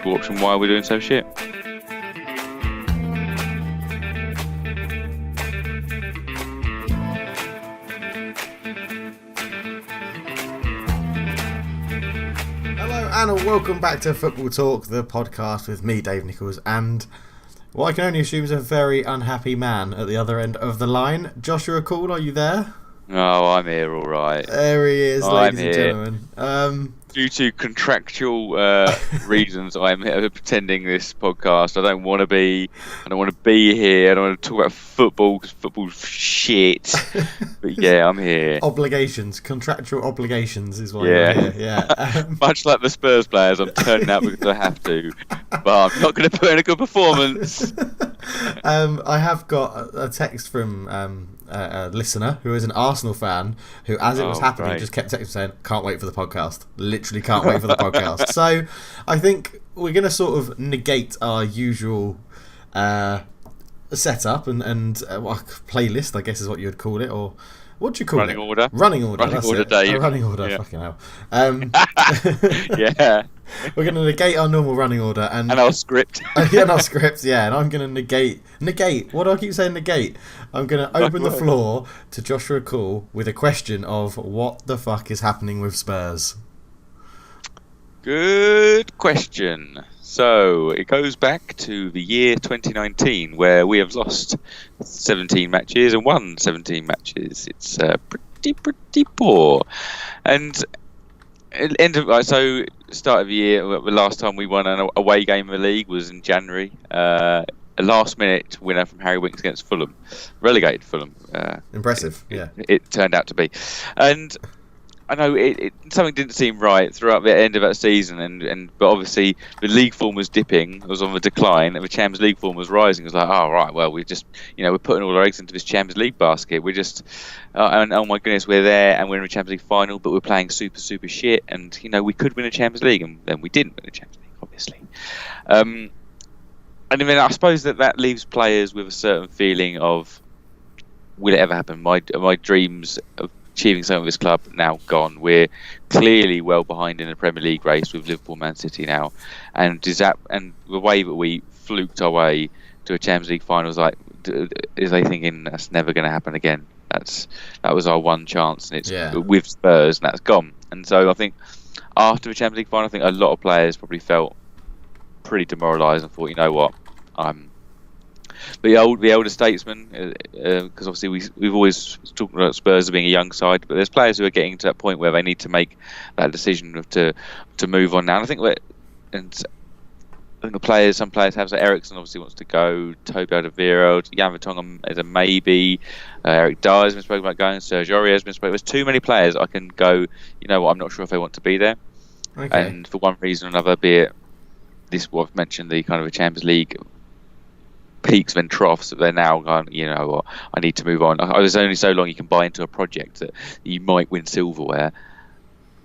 watching why we're doing so shit. And welcome back to Football Talk, the podcast with me, Dave Nichols, and what I can only assume is a very unhappy man at the other end of the line. Joshua Cool, are you there? Oh, I'm here, all right. There he is, ladies and gentlemen. Due to contractual reasons, I'm here pretending this podcast. I don't want to be here. I don't want to talk about football because football's shit. But yeah, I'm here. Contractual obligations is why you're here. Yeah. Much like the Spurs players, I'm turning out because I have to, but I'm not going to put in a good performance. I have got a text from a listener who is an Arsenal fan who, as it was happening, just kept texting saying, "Can't wait for the podcast. Literally can't wait for the podcast." So I think we're going to sort of negate our usual setup and playlist, I guess is what you would call it, or what do you call Running order. Running order, Dave. Running order, yeah. Fucking hell. Yeah. We're going to negate our normal running order and our script. And our scripts, yeah. And I'm going to negate. What do I keep saying? Negate. I'm going to open the floor to Joshua Cool with a question of what the fuck is happening with Spurs. Good question. So it goes back to the year 2019, where we have lost 17 matches and won 17 matches. It's pretty poor. And start of the year, the last time we won an away game in the league was in January. A last-minute winner from Harry Winks against Fulham, relegated Fulham. Impressive, yeah. It turned out to be, and I know something didn't seem right throughout the end of that season, but obviously the league form was dipping, it was on the decline, and the Champions League form was rising. It was like, oh right, well we're putting all our eggs into this Champions League basket. We're just, and oh my goodness, we're there and we're in the Champions League final, but we're playing super shit, and we could win a Champions League, and then we didn't win a Champions League, obviously. And I mean, I suppose that leaves players with a certain feeling of, will it ever happen? My dreams of achieving something with this club now gone. We're clearly well behind in the Premier League race with Liverpool, Man City now, and the way that we fluked our way to a Champions League final is they thinking that's never going to happen again? That was our one chance, and it's with Spurs, and that's gone. And so I think after the Champions League final, I think a lot of players probably felt pretty demoralised and thought, you know what, I'm the elder statesman, because obviously we've always talked about Spurs as being a young side, but there's players who are getting to that point where they need to make that decision to move on now. And I think some players have. So Eriksen obviously wants to go. Toby Alderweireld, Jan Vertonghen is a maybe. Eric Dyer has been spoken about going. Serge Aurier has been spoken. There's too many players I can go. You know what? I'm not sure if they want to be there. Okay. And for one reason or another, be it this, what I've mentioned, the kind of a Champions League peaks and troughs, that they're now going, you know what, I need to move on. There's only so long you can buy into a project that you might win silverware,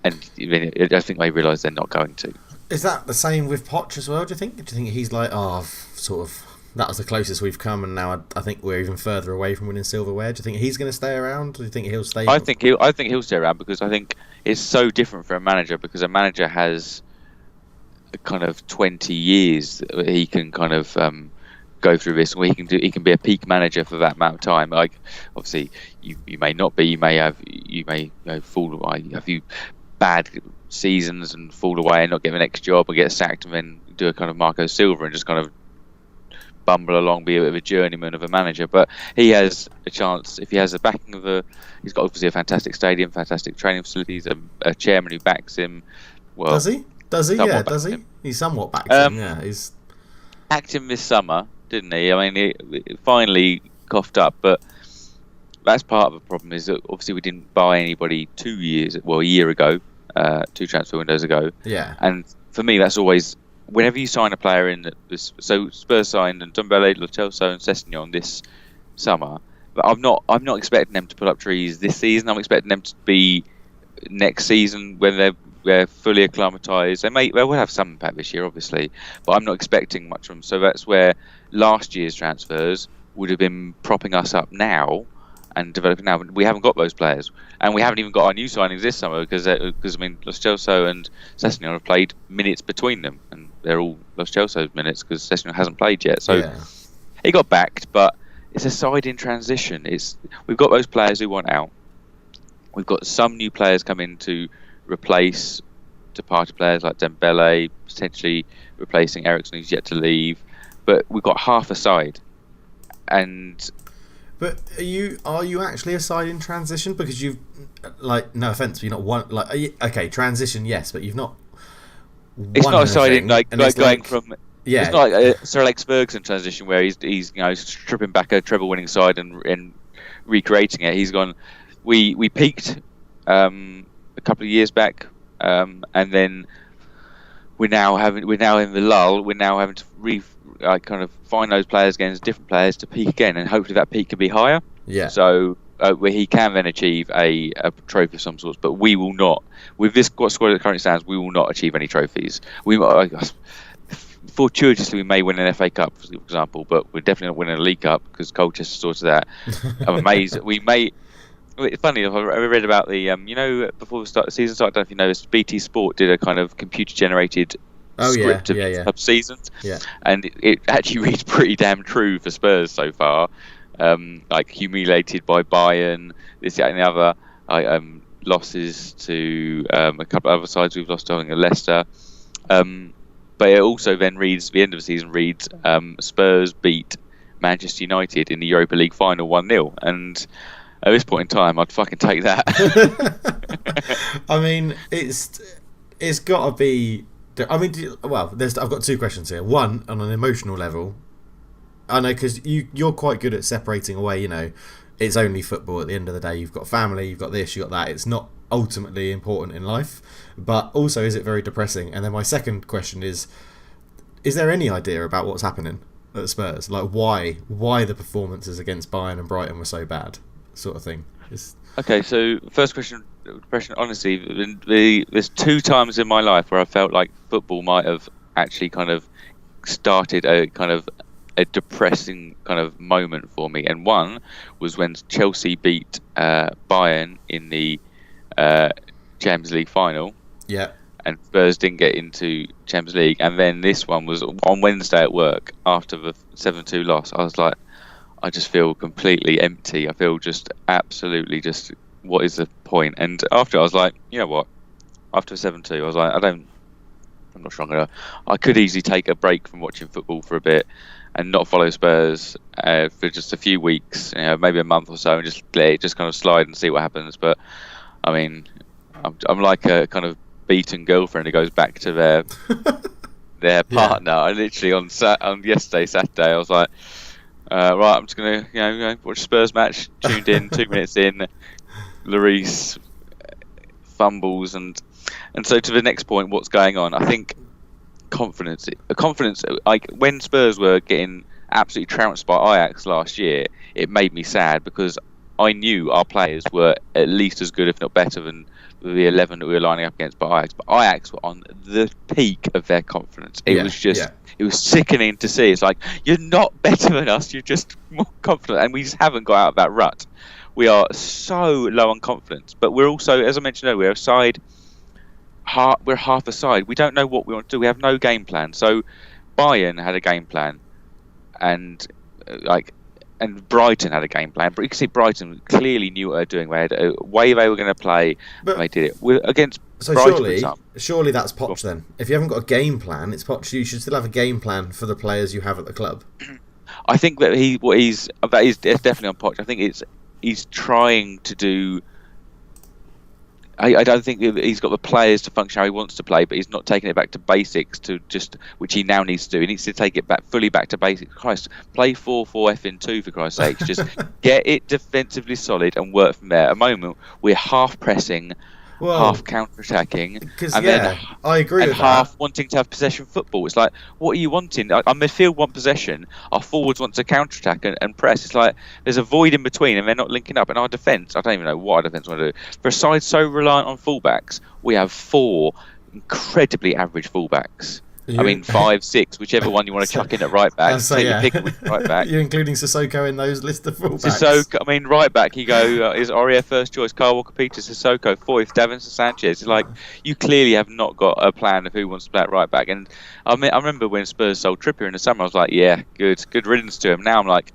and I think they realise they're not going to. Is that the same with Poch as well, do you think? Do you think he's like, that was the closest we've come, and now I think we're even further away from winning silverware? Do you think he's going to stay around? Do you think he'll stay? I think he'll stay around, because I think it's so different for a manager, because a manager has a kind of 20 years that he can kind of go through this, and he can be a peak manager for that amount of time. Like, obviously you may not be, you may fall away, have you bad seasons and fall away and not get the next job or get sacked, and then do a kind of Marco Silva and just kind of bumble along, be a bit of a journeyman of a manager. But he has a chance if he has the backing of he's got obviously a fantastic stadium, fantastic training facilities, a chairman who backs him. Well, does he? Yeah, does he? He somewhat backs him. Yeah, he's backed him this summer, didn't he? I mean, he finally coughed up, but that's part of the problem. Is that obviously we didn't buy anybody a year ago, 2 transfer windows ago. Yeah. And for me, that's always, whenever you sign a player in this. So Spurs signed Ndombele, Lo Celso, and Sessegnon this summer, but I'm not expecting them to put up trees this season. I'm expecting them to be next season when they're fully acclimatised. They will have some impact this year, obviously, but I'm not expecting much from them. So that's where last year's transfers would have been propping us up now and developing now. We haven't got those players, and we haven't even got our new signings this summer because I mean, Lo Celso and Sessegnon have played minutes between them, and they're all Los Chelsea minutes because Sessegnon hasn't played yet. So he got backed, but it's a side in transition. We've got those players who want out. We've got some new players coming to replace departed players like Dembele, potentially replacing Eriksen, who's yet to leave. But we've got half a side, But are you actually a side in transition? Because you've, like, no offense, but you're not one. Like, okay, transition, yes, but you've not. It's not a side in like going from. Yeah, it's not like a Sir Alex Ferguson transition where he's stripping back a treble-winning side and recreating it. He's gone. We peaked a couple of years back, and then we're now in the lull. We're now having to kind of find those players again as different players to peak again, and hopefully that peak can be higher. Yeah. So where he can then achieve a trophy of some sort, but we will not. With this squad that currently stands, we will not achieve any trophies. Fortuitously, we may win an FA Cup, for example, but we're definitely not winning a League Cup because Colchester sorted that. I'm amazed. We may. It's funny. I read about the before the season started. I don't know if you know this. BT Sport did a kind of computer-generated script of seasons, and it actually reads pretty damn true for Spurs so far. Like humiliated by Bayern, this, that, and the other. Losses to a couple of other sides we've lost to, I think, Leicester. But it also then reads, the end of the season reads, Spurs beat Manchester United in the Europa League final 1-0. And at this point in time, I'd fucking take that. I mean, it's got to be. I mean, I've got two questions here. One, on an emotional level, I know because you're quite good at separating away. It's only football. At the end of the day, you've got family, you've got this, you've got that. It's not ultimately important in life, but also is it very depressing? And then my second question is there any idea about what's happening at Spurs? Like why the performances against Bayern and Brighton were so bad, sort of thing? Okay, so first question, honestly, there's two times in my life where I felt like football might have actually kind of started a depressing kind of moment for me, and one was when Chelsea beat Bayern in the Champions League final. Yeah. And Spurs didn't get into Champions League, and then this one was on Wednesday at work after the 7-2 loss. I was like, I just feel completely empty. I feel just absolutely just, what is the point? And after I was like, you know what? After 7-2, I was like, I'm not sure I could easily take a break from watching football for a bit and not follow Spurs for just a few weeks, maybe a month or so, and just let it just kind of slide and see what happens. But I mean, I'm like a kind of beaten girlfriend who goes back to their partner. I literally on yesterday, Saturday, I was like, right, I'm just gonna watch a Spurs match. Tuned in, 2 minutes in, Lloris fumbles, and so to the next point, what's going on? I think confidence. Like when Spurs were getting absolutely trounced by Ajax last year, it made me sad because I knew our players were at least as good, if not better, than the 11 that we were lining up against by Ajax. But Ajax were on the peak of their confidence. It was just, it was sickening to see. It's like, you're not better than us, you're just more confident. And we just haven't got out of that rut. We are so low on confidence. But we're also, as I mentioned earlier, we're a side. We're half a side. We don't know what we want to do. We have no game plan. So Bayern had a game plan, and Brighton had a game plan. But you can see Brighton clearly knew what they were doing. They had a way they were going to play, and they did it against Brighton. Surely that's Poch then. If you haven't got a game plan, it's Poch. You should still have a game plan for the players you have at the club. I think that it's definitely on Poch. I think he's trying to do. I don't think he's got the players to function how he wants to play, but he's not taking it back to basics which he now needs to do. He needs to take it fully back to basics. Christ, play 4-4-2 for Christ's sake. Just get it defensively solid and work from there. At the moment, we're half pressing, half counter-attacking, then I agree with half wanting to have possession football. It's like, what are you wanting? Our midfield want possession, our forwards want to counter-attack and press. It's like there's a void in between and they're not linking up. And our defence, I don't even know what our defence want to do. For a side so reliant on fullbacks, we have 4 incredibly average fullbacks. I mean, 5, 6, whichever one you want to chuck in at right back. Take your pick with right back. You're including Sissoko in those list of fullbacks. Sissoko, I mean, right back, you go, is Aurier first choice, Kyle Walker-Peters, Sissoko, Foyth, Davinson Sanchez. It's like, you clearly have not got a plan of who wants to play at right back. And I remember when Spurs sold Trippier in the summer, I was like, yeah, good riddance to him. Now I'm like,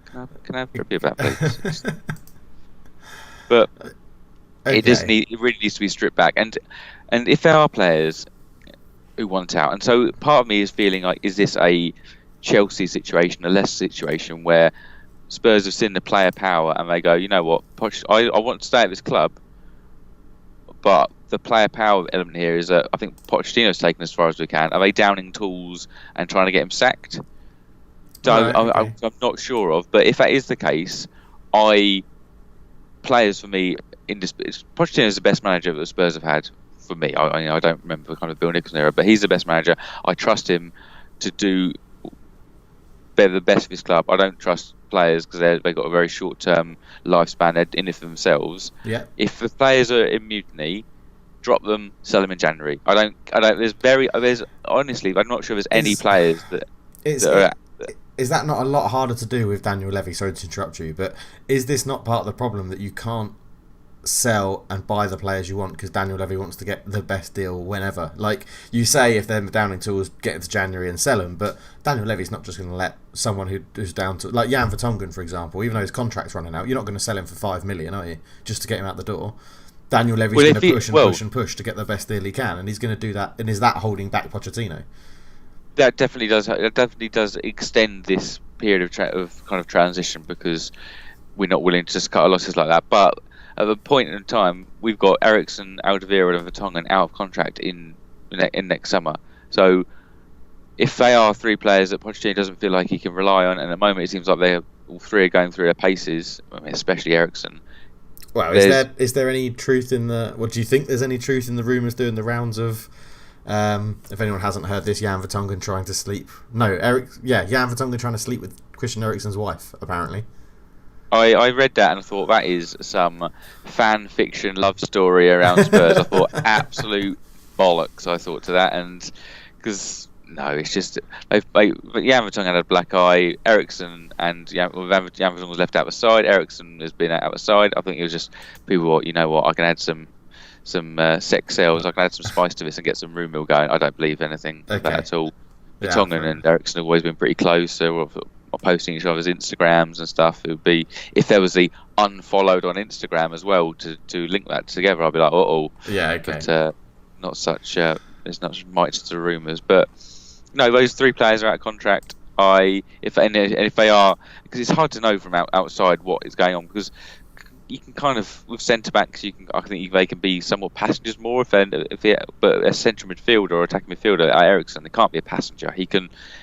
can I have Trippier back, please? But it really needs to be stripped back. And if there are players who want out, and so part of me is feeling like, is this a Chelsea situation, a Leicester situation, where Spurs have seen the player power and they go, you know what, I want to stay at this club, but the player power element here is that I think Pochettino's taken as far as we can. Are they downing tools and trying to get him sacked? I'm not sure of, but if that is the case, players for me, Pochettino is the best manager that the Spurs have had. For me, I don't remember the kind of Bill Nicholson era, but he's the best manager. I trust him to do the best of his club. I don't trust players because they've got a very short-term lifespan. They're in it for themselves. Yeah. If the players are in mutiny, drop them, sell them in January. There's honestly, I'm not sure there's any players that are. Is that not a lot harder to do with Daniel Levy? Sorry to interrupt you, but is this not part of the problem that you can't sell and buy the players you want because Daniel Levy wants to get the best deal whenever? Like you say, if they're downing tools, get into January and sell them, but Daniel Levy's not just going to let someone who's down to, like Jan Vertonghen, for example, even though his contract's running out, you're not going to sell him for 5 million, are you? Just to get him out the door. Daniel Levy's going to push and push to get the best deal he can, and he's going to do that. And is that holding back Pochettino? That definitely does. It definitely does extend this period of kind of transition, because we're not willing to just cut our losses like that. But at the point in time, we've got Eriksen, Alderweireld and Vertonghen out of contract in next summer. So if they are 3 players that Pochettino doesn't feel like he can rely on, and at the moment it seems like all 3 are going through their paces, I mean, especially Eriksen. Well, is there any truth in the? What do you think? There's any truth in the rumours doing the rounds of? If anyone hasn't heard this, Jan Vertonghen trying to sleep. No, Jan Vertonghen trying to sleep with Christian Eriksen's wife, apparently. I read that and thought that is some fan fiction love story around Spurs. I thought absolute bollocks. I thought to that, and because no, it's just Jan Vertonghen had a black eye. Eriksen and Jan Vertonghen was left out the side. Eriksen has been out the side. I think it was just people. You know what? I can add some sex sales. I can add some spice to this and get some rumour mill going. I don't believe anything of that at all. Vertonghen and Eriksen have always been pretty close. So posting each other's Instagrams and stuff. It would be, if there was the unfollowed on Instagram as well to link that together, I'd be like, yeah, okay. But not such there's not much to the rumours. But no, those 3 players are out of contract. If they are, because it's hard to know from outside what is going on, because you can kind of, with centre backs, I think they can be somewhat passengers more. But a central midfielder or attacking midfielder, Eriksen, they can't be a passenger. He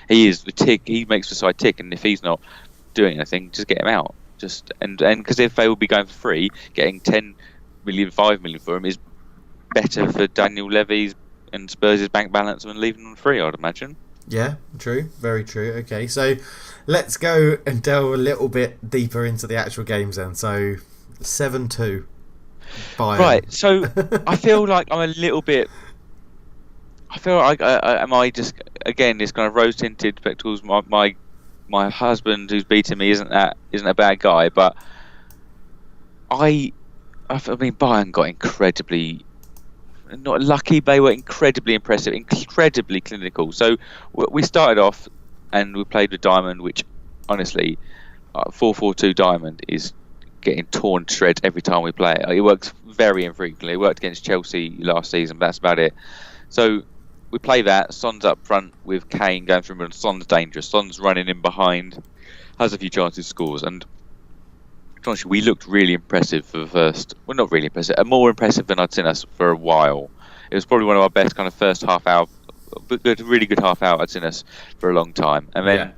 is the tick. He makes the side tick, and if he's not doing anything, just get him out. And because if they will be going for free, getting 10 million, 5 million for him is better for Daniel Levy's and Spurs' bank balance than leaving them free, I'd imagine. Yeah, true, very true. Okay, so let's go and delve a little bit deeper into the actual games then. So 7-2. Bayern. Right, so I feel like I'm a little bit. I feel like am I just again this kind of rose-tinted spectacles? My husband who's beating me isn't a bad guy, but I mean Bayern got incredibly not lucky. They were incredibly impressive, incredibly clinical. So we started off and we played with Diamond, which honestly, 4-4-2 Diamond is getting torn to shreds every time we play it. It works very infrequently. It worked against Chelsea last season, but that's about it. So we play that. Son's up front with Kane going through, and Son's dangerous. Son's running in behind, has a few chances, scores. And honestly, we looked really impressive for the first. Well, not really impressive. More impressive than I'd seen us for a while. It was probably one of our best kind of first half hour, really good half hour I'd seen us for a long time. And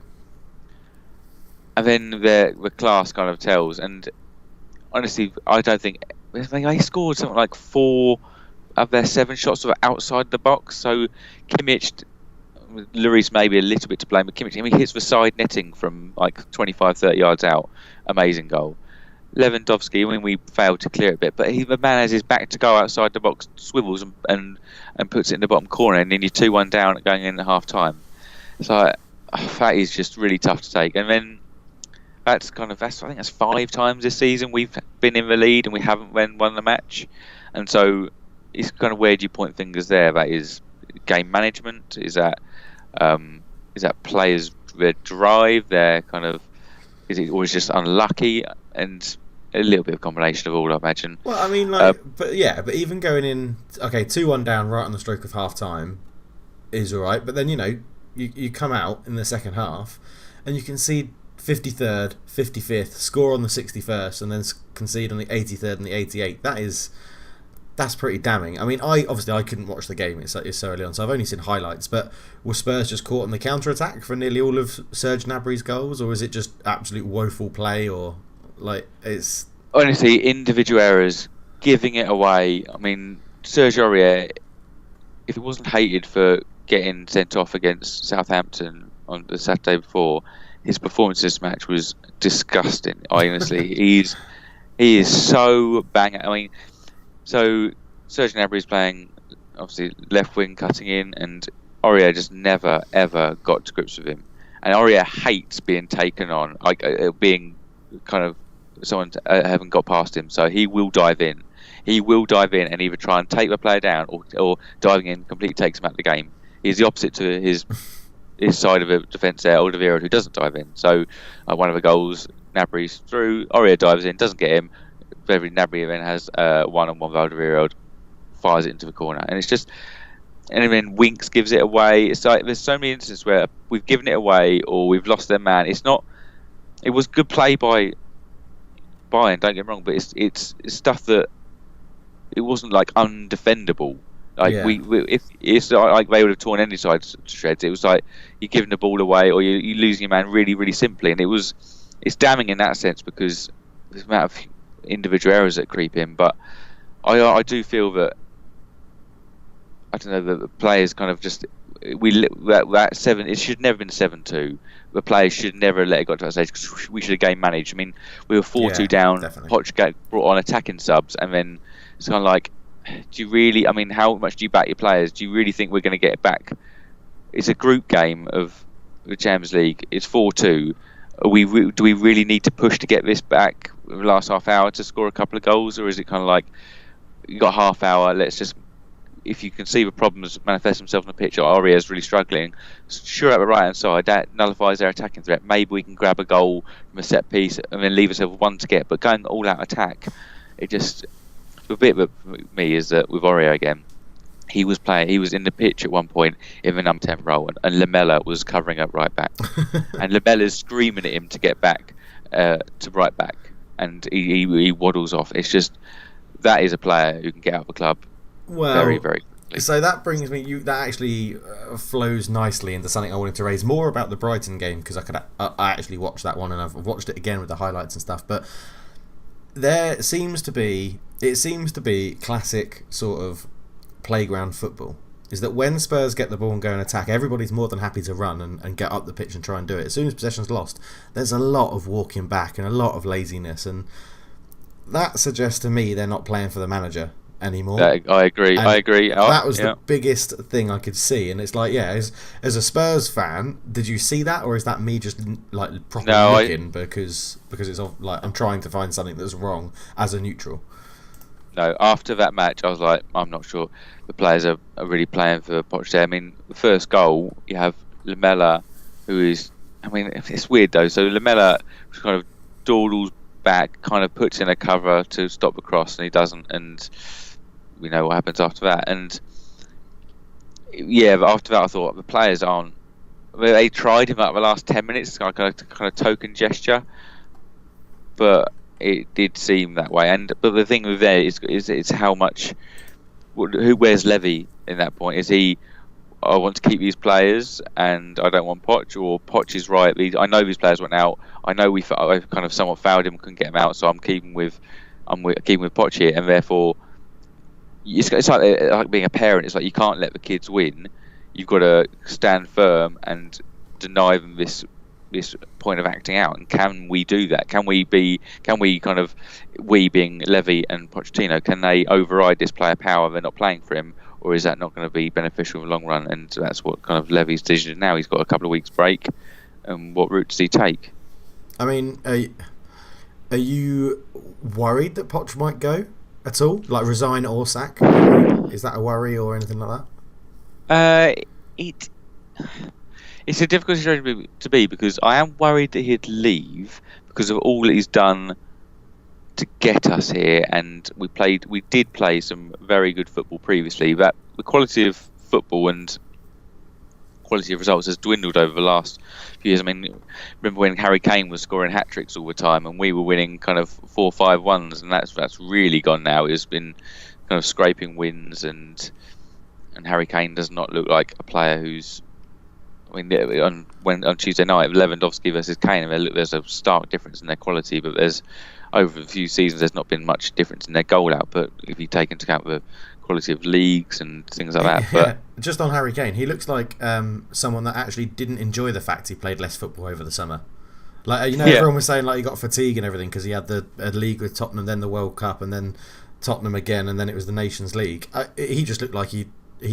then the class kind of tells. And honestly, I don't think they scored something like 4 of their 7 shots were outside the box. So Kimmich, Lloris maybe a little bit to blame, but Kimmich, hits the side netting from like 25-30 yards out. Amazing goal. Lewandowski, when we failed to clear it a bit, but the man has his back to go outside the box, swivels and puts it in the bottom corner, and then you're 2-1 down going in at half time. So that is just really tough to take. And then I think that's 5 times this season we've been in the lead and we haven't won the match. And so it's kind of, where do you point fingers there? That is game management. Is that players, their drive, their kind of, is it always just unlucky? And a little bit of combination of all, I imagine. Well, I mean, but even going in, 2-1 down right on the stroke of half time is all right. But then, you come out in the second half and you concede 53rd, 55th, score on the 61st, and then concede on the 83rd and the 88th. That's pretty damning. I mean, I couldn't watch the game. It's so early on, so I've only seen highlights. But were Spurs just caught on the counter attack for nearly all of Serge Gnabry's goals, or is it just absolute woeful play, or it's honestly individual errors, giving it away? I mean, Serge Aurier, if he wasn't hated for getting sent off against Southampton on the Saturday before, his performance this match was disgusting. Honestly, he is so bang. I mean, so Serge Gnabry is playing obviously left wing, cutting in, and Aurier just never ever got to grips with him. And Aurier hates being taken on, being kind of someone haven't got past him. So he will dive in. He will dive in and either try and take the player down, or diving in completely takes him out of the game. He's the opposite to his side of the defence there, Alderweireld, who doesn't dive in. So one of the goals, Gnabry's through, Aurier dives in, doesn't get him. Every Gnabry then has one-on-one with Alderweireld, fires it into the corner, and it's just, and then Winks gives it away. It's like there's so many instances where we've given it away or we've lost their man. It was good play by Bayern, don't get me wrong, but it's stuff that it wasn't like undefendable. Like we if it's like they would have torn any side to shreds. It was like you're giving the ball away or you're losing your man really, really simply, and it's damning in that sense because there's the amount of individual errors that creep in. But I do feel that, I don't know, the players kind of just that 7. It should never been 7-2. The players should never let it got to that stage because we should have game managed. I mean, we were 4-2 down. Poch brought on attacking subs, and then it's kind of like, do you really? I mean, how much do you back your players? Do you really think we're going to get it back? It's a group game of the Champions League. It's 4-2. Do we really need to push to get this back in the last half hour to score a couple of goals, or is it kind of like you got half hour? Let's just, if you can see the problems manifest themselves on the pitch, Aurier is really struggling. Sure, at the right hand side, that nullifies their attacking threat. Maybe we can grab a goal from a set piece and then leave ourselves one to get. But going all out attack, it just, the bit with me is that with Aurier again, he was in the pitch at one point in the number 10 role, and Lamela was covering up right back, and Lamela's screaming at him to get back to right back, and he waddles off. It's just, that is a player who can get out of the club very, very quickly. So that brings me, that actually flows nicely into something I wanted to raise more about the Brighton game, because I actually watched that one and I've watched it again with the highlights and stuff. But it seems to be classic sort of playground football, is that when Spurs get the ball and go and attack, everybody's more than happy to run and get up the pitch and try and do it. As soon as possession's lost, there's a lot of walking back and a lot of laziness, and that suggests to me they're not playing for the manager anymore. I agree. That was the biggest thing I could see, and it's like, as a Spurs fan, did you see that, or is that me just like properly looking because it's like I'm trying to find something that's wrong as a neutral? No, after that match, I was like, I'm not sure the players are really playing for Poch there. I mean, the first goal, you have Lamela, who is, I mean, it's weird though. So Lamela kind of dawdles back, kind of puts in a cover to stop the cross, and he doesn't, and we know what happens after that. And but after that, I thought the players aren't. They tried him out the last 10 minutes, kind of token gesture, but it did seem that way. But the thing with there is how much. Who wears Levy in that point? Is he, I want to keep these players and I don't want Poch, or Poch is right? I know these players went out. I know I kind of somewhat fouled him, couldn't get him out, so I'm keeping with Poch here, and therefore it's like being a parent. It's like you can't let the kids win. You've got to stand firm and deny them this this point of acting out, and can we do that? Can we being Levy and Pochettino, can they override this player power? They're not playing for him, or is that not going to be beneficial in the long run? And that's what kind of Levy's decision is now. He's got a couple of weeks break, and what route does he take? I mean, are you worried that Poch might go at all? Like resign or sack? Is that a worry or anything like that? It's a difficult situation to be, because I am worried that he'd leave because of all that he's done to get us here, and we did play some very good football previously, but the quality of football and quality of results has dwindled over the last few years. I mean, remember when Harry Kane was scoring hat-tricks all the time and we were winning kind of 4-5-1s, and that's really gone now. It's been kind of scraping wins, and Harry Kane does not look like a player who's... I mean, on Tuesday night, Lewandowski versus Kane, there's a stark difference in their quality, but there's over a few seasons there's not been much difference in their goal output if you take into account the quality of leagues and things like that. But just on Harry Kane, he looks like someone that actually didn't enjoy the fact he played less football over the summer. Like, you know, everyone was saying like he got fatigue and everything because he had the league with Tottenham, then the World Cup, and then Tottenham again, and then it was the Nations League. He just looked like he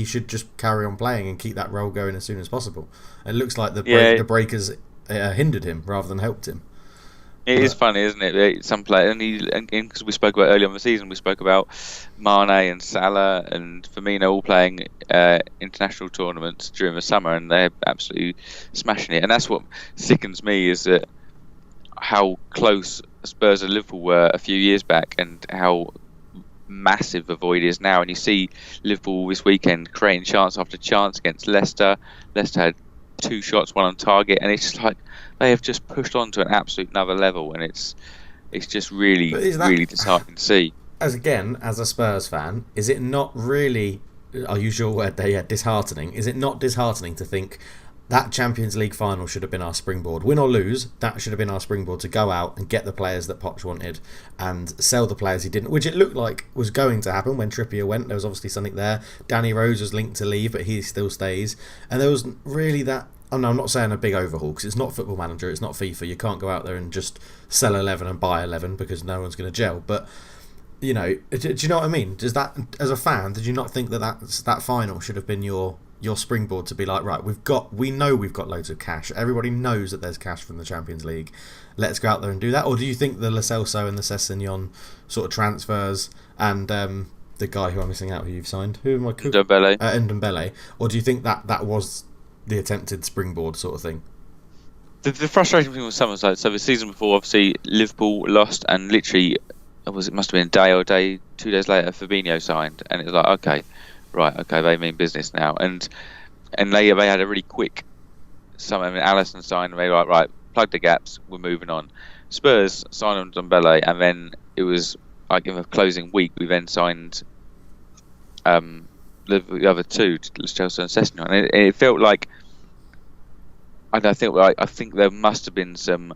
should just carry on playing and keep that role going as soon as possible. It looks like the breakers hindered him rather than helped him. It is funny, isn't it? Some players, and because we spoke about earlier on the season, we spoke about Mane and Salah and Firmino all playing international tournaments during the summer, and they're absolutely smashing it. And that's what sickens me, is that how close Spurs and Liverpool were a few years back, and how massive the void is now. And you see Liverpool this weekend creating chance after chance against Leicester. Leicester had 2 shots, 1 on target, and it's just like they have just pushed on to an absolute another level, and it's just really disheartening to see. As a Spurs fan, is it not really, I'll use your word there, disheartening? Is it not disheartening to think that Champions League final should have been our springboard? Win or lose, that should have been our springboard to go out and get the players that Poch wanted and sell the players he didn't, which it looked like was going to happen when Trippier went. There was obviously something there. Danny Rose was linked to leave, but he still stays. And there was really that... I'm not saying a big overhaul, because it's not Football Manager, it's not FIFA. You can't go out there and just sell 11 and buy 11 because no one's going to gel. But, you know, do you know what I mean? Does that, as a fan, did you not think that final should have been your springboard to be like, right, we know we've got loads of cash. Everybody knows that there's cash from the Champions League. Let's go out there and do that. Or do you think the Lo Celso and the Sessegnon sort of transfers and the guy who I'm missing out who you've signed, who am I? Ndombele. Or do you think that was the attempted springboard sort of thing? The frustrating thing was so the season before, obviously Liverpool lost, and literally it must have been a day or 2 days later Fabinho signed, and it was like, okay, they mean business now, and they had a really quick Alisson signed, and they were like, right, plug the gaps, we're moving on. Spurs signed on Ndombele, and then it was like in the closing week we then signed the other 2, Chelsea and Sessegnon, and it felt like, I think there must have been some,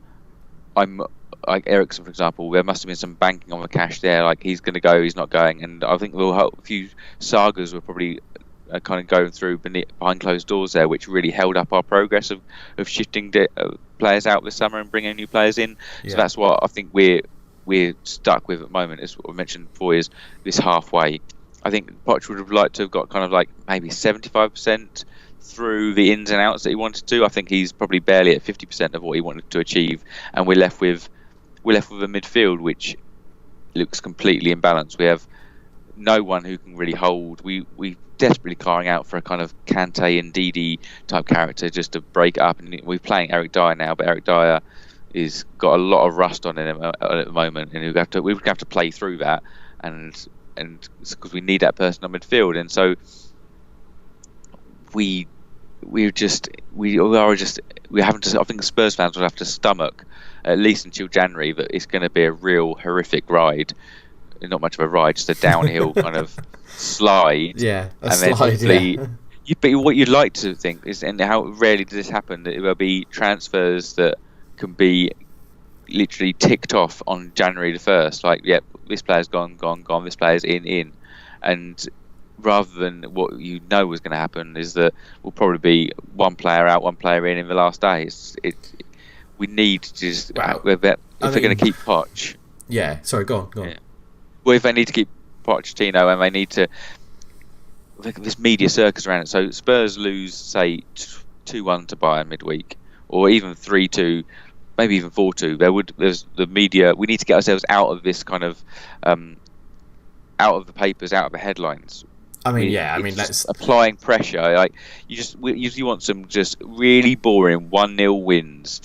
like Ericsson for example, there must have been some banking on the cash there, like he's going to go, he's not going, and I think a few sagas were probably kind of going through behind closed doors there, which really held up our progress of shifting players out this summer and bringing new players in. Yeah. So that's what I think we're stuck with at the moment, is what I mentioned before, is this halfway. I think Poch would have liked to have got kind of like maybe 75% through the ins and outs that he wanted to. I think he's probably barely at 50% of what he wanted to achieve, and we're left with a midfield which looks completely imbalanced. We have no one who can really hold. We desperately crying out for a kind of Kante and Didi type character just to break it up. And we're playing Eric Dyer now, but Eric Dyer is got a lot of rust on him at the moment, and we would have to play through that, and because we need that person on midfield, and so we haven't to. I think Spurs fans will have to stomach at least until January that it's going to be a real horrific ride. Not much of a ride, just a downhill kind of slide. Yeah, and slide. Then but what you'd like to think is, and how rarely does this happen, that it will be transfers that can be literally ticked off on January the 1st. Like, yep, this player's gone, this player's in. And rather than what you know was going to happen is that will probably be one player out, one player in the last day. we need to just if they're going to keep Poch. Yeah, sorry, go on. Yeah. Well, if they need to keep Pochettino and they need to, this media circus around it. So Spurs lose, say, 2-1 to Bayern midweek, or even 3-2, maybe even 4-2. There's the media. We need to get ourselves out of this kind of, out of the papers, out of the headlines. Let's applying pressure. Like you want some just really boring 1-0 wins,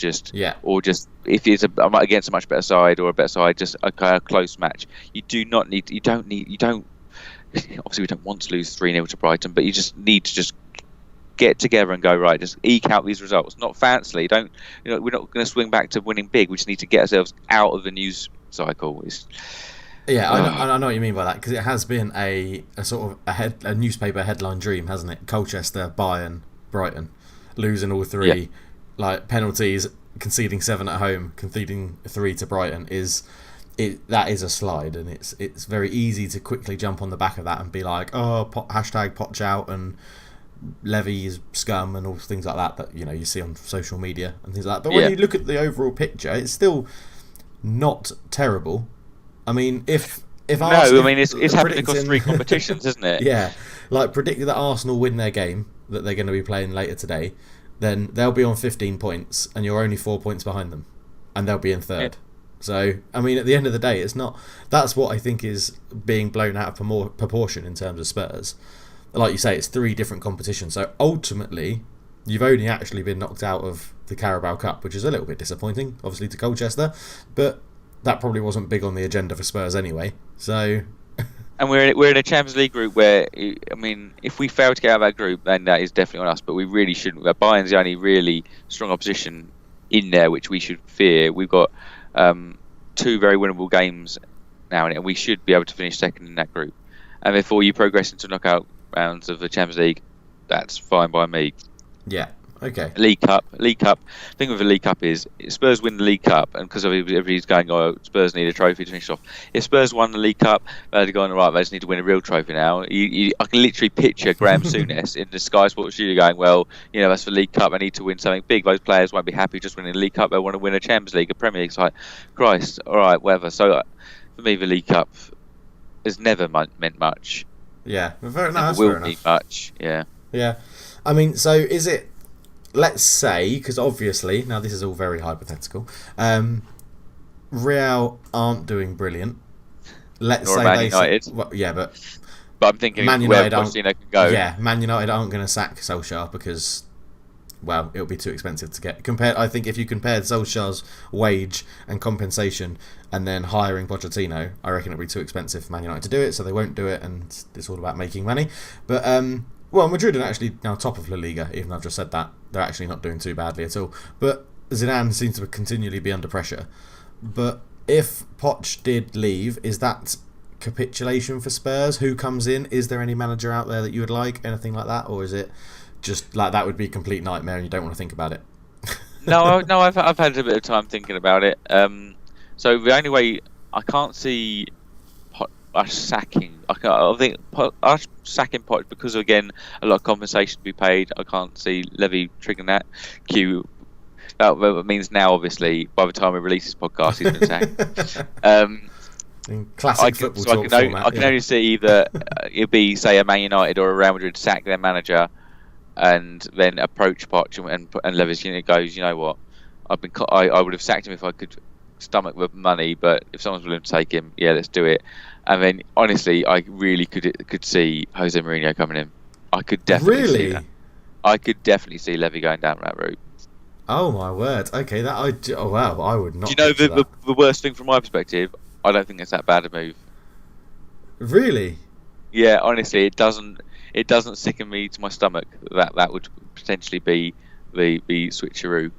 or just if it's against a much better side or a better side, just a close match. You don't. Obviously, we don't want to lose 3-0 to Brighton, but you just need to just get together and go right. Just eke out these results, not fancily. We're not going to swing back to winning big. We just need to get ourselves out of the news cycle. I know what you mean by that, because it has been a sort of a newspaper headline dream, hasn't it? Colchester, Bayern, Brighton, losing all three, like penalties, conceding 7 at home, conceding 3 to Brighton that is a slide, and it's very easy to quickly jump on the back of that and be like, hashtag Poch out and Levy is scum and all things like that you see on social media and things like that. But when you look at the overall picture, it's still not terrible. I mean, it's happened across 3 competitions, isn't it? Yeah, like predicted that Arsenal win their game that they're going to be playing later today, then they'll be on 15 points and you're only 4 points behind them, and they'll be in third. Yeah. So, I mean, at the end of the day, it's not. That's what I think is being blown out of proportion in terms of Spurs. Like you say, it's 3 different competitions. So ultimately, you've only actually been knocked out of the Carabao Cup, which is a little bit disappointing, obviously, to Colchester, but that probably wasn't big on the agenda for Spurs anyway. So, and we're in a Champions League group where, I mean, if we fail to get out of that group, then that is definitely on us. But we really shouldn't. Bayern's the only really strong opposition in there, which we should fear. We've got 2 very winnable games now, and we should be able to finish second in that group. And before you progress into knockout rounds of the Champions League, that's fine by me. Yeah. Okay. League Cup. The thing with the League Cup is Spurs win the League Cup, and because everybody's going, Spurs need a trophy to finish off. If Spurs won the League Cup, they're going, right, they just need to win a real trophy now. I can literally picture Graham Souness in the Sky Sports studio going, well, that's the League Cup. I need to win something big. Those players won't be happy just winning the League Cup. They want to win a Champions League, a Premier League. It's like, Christ, all right, whatever. So for me, the League Cup has never meant much. Yeah, it will mean much. Yeah. Yeah. I mean, so is it? Let's say, because obviously, now this is all very hypothetical, Real aren't doing brilliant. Let's say Man United. But I'm thinking Man United where Pochettino can go. Yeah, Man United aren't going to sack Solskjaer because, well, it'll be too expensive to get. I think if you compared Solskjaer's wage and compensation and then hiring Pochettino, I reckon it'll be too expensive for Man United to do it, so they won't do it, and it's all about making money. But Madrid are actually now top of La Liga, even though I've just said that. They're actually not doing too badly at all. But Zidane seems to continually be under pressure. But if Poch did leave, is that capitulation for Spurs? Who comes in? Is there any manager out there that you would like? Anything like that? Or is it just like that would be a complete nightmare and you don't want to think about it? No, I've had a bit of time thinking about it. So the only way I can't see us sacking, I think us sacking Poch because again a lot of compensation to be paid. I can't see Levy triggering that. That means now, obviously, by the time we release this podcast, he's been sacked. In classic football talk format, I can only see either it'd be say a Man United or a Real Madrid sack their manager and then approach Poch and Levy's goes, you know what, I would have sacked him if I could stomach the money, but if someone's willing to take him, yeah, let's do it. And then, honestly, I really could see Jose Mourinho coming in. I could definitely see that. I could definitely see Levy going down that route. Oh my word! Okay, I would not. Do you know the worst thing from my perspective? I don't think it's that bad a move. Really? Yeah, honestly, it doesn't sicken me to my stomach that would potentially be the switcheroo.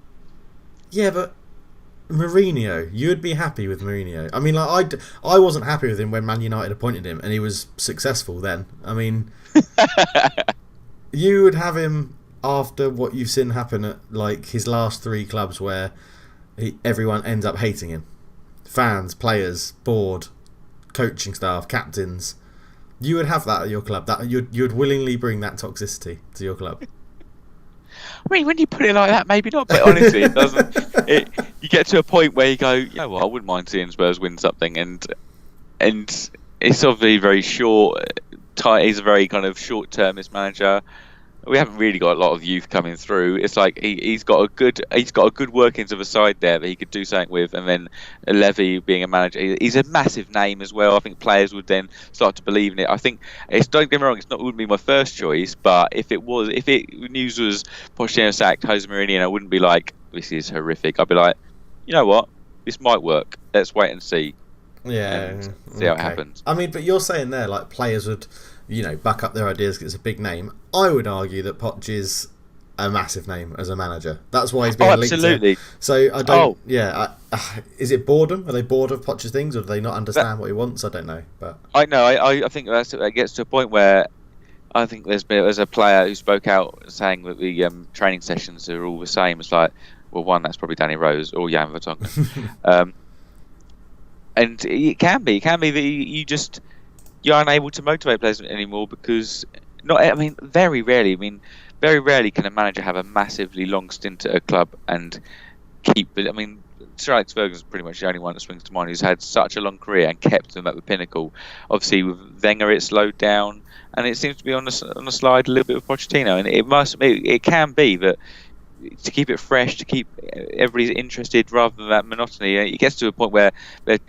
Yeah, but Mourinho, you'd be happy with Mourinho. I mean, like I wasn't happy with him when Man United appointed him, and he was successful then. I mean, you would have him after what you've seen happen at like his last 3 clubs, where everyone ends up hating him. Fans, players, board, coaching staff, captains. You would have that at your club. That you'd willingly bring that toxicity to your club. I mean, when you put it like that, maybe not. But honestly, it doesn't. You get to a point where you go, you know what? I wouldn't mind seeing Spurs win something, and it's obviously very short. He's a very kind of short-termist manager. We haven't really got a lot of youth coming through. It's like he's got a good workings of a side there that he could do something with, and then Levy being a manager, he's a massive name as well. I think players would then start to believe in it. I think don't get me wrong, it wouldn't be my first choice, but if news was Pochettino sacked, Jose Mourinho, I wouldn't be like, this is horrific. I'd be like, you know what, this might work. Let's wait and see. Yeah, see how it happens. I mean, but you're saying there like players would, back up their ideas because it's a big name. I would argue that Poch is a massive name as a manager. That's why he's being linked absolutely. So I don't. Is it boredom? Are they bored of Poch's things, or do they not understand what he wants? I don't know. But I know. I think that gets to a point where I think there's a player who spoke out saying that the training sessions are all the same. It's like, well, one, that's probably Danny Rose or Jan Vertonghen. And it can be that you're unable to motivate players anymore because very rarely can a manager have a massively long stint at a club and keep. Sir Alex Ferguson's pretty much the only one that springs to mind who's had such a long career and kept them at the pinnacle. Obviously, with Wenger, it slowed down, and it seems to be on the slide a little bit with Pochettino. And it can be that to keep it fresh, to keep everybody interested rather than that monotony. It gets to a point where the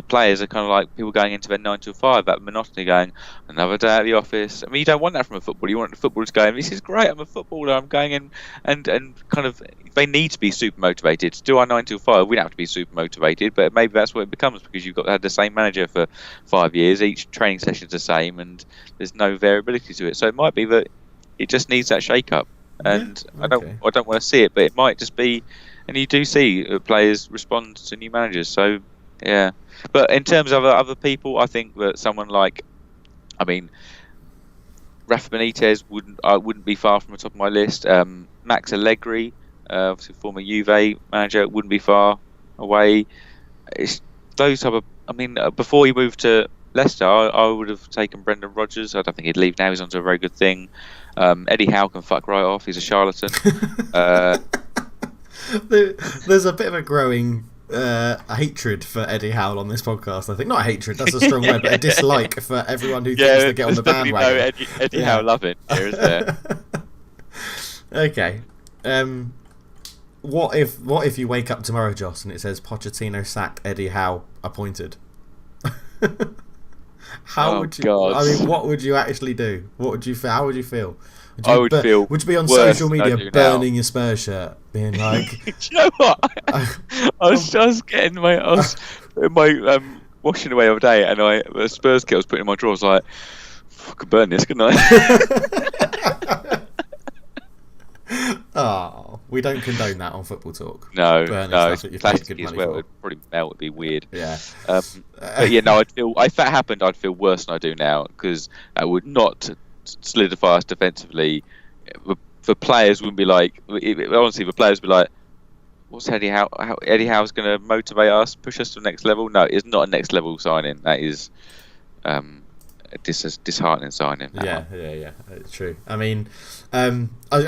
players are kind of like people going into their 9 to 5, that monotony, going another day at the office. I mean, you don't want that from a footballer. You want the footballers going, this is great, I'm a footballer, I'm going in, and kind of, they need to be super motivated. To do our 9 to 5, we don't have to be super motivated, but maybe that's what it becomes because you've got to have the same manager for 5 years, each training session's the same, and there's no variability to it. So it might be that it just needs that shake-up. And I don't want to see it, but it might just be, and you do see players respond to new managers. So yeah, but in terms of other people, I think that someone like, Rafa Benitez wouldn't be far from the top of my list. Max Allegri, obviously former Juve manager, wouldn't be far away. It's those type of. Before he moved to Leicester, I would have taken Brendan Rodgers. I don't think he'd leave now. He's onto a very good thing. Eddie Howe can fuck right off. He's a charlatan. There's a bit of a growing hatred for Eddie Howe on this podcast. I think not hatred. That's a strong word, but a dislike for everyone who thinks to get on the bandwagon. Eddie Howe loving here, is there? Okay. What if you wake up tomorrow, Joss, and it says Pochettino sacked, Eddie Howe appointed? How would you? God. What would you actually do? What would you feel? How would you feel? Would you be on social media burning your Spurs shirt, being like? Do you know what? I was getting my washing away the other day, and the Spurs kit I was putting in my drawer. I was like, I could burn this, couldn't I? Oh, we don't condone that on Football Talk. No, it's plastic as well. It'd probably melt. It'd be weird. Yeah. But yeah, no. If that happened, I'd feel worse than I do now because that would not solidify us defensively. The players wouldn't be like. Honestly, the players would be like, "What's Eddie Howe? Eddie Howe's going to motivate us, push us to the next level?" No, it's not a next level signing. That is a disheartening signing. Yeah, it's true. I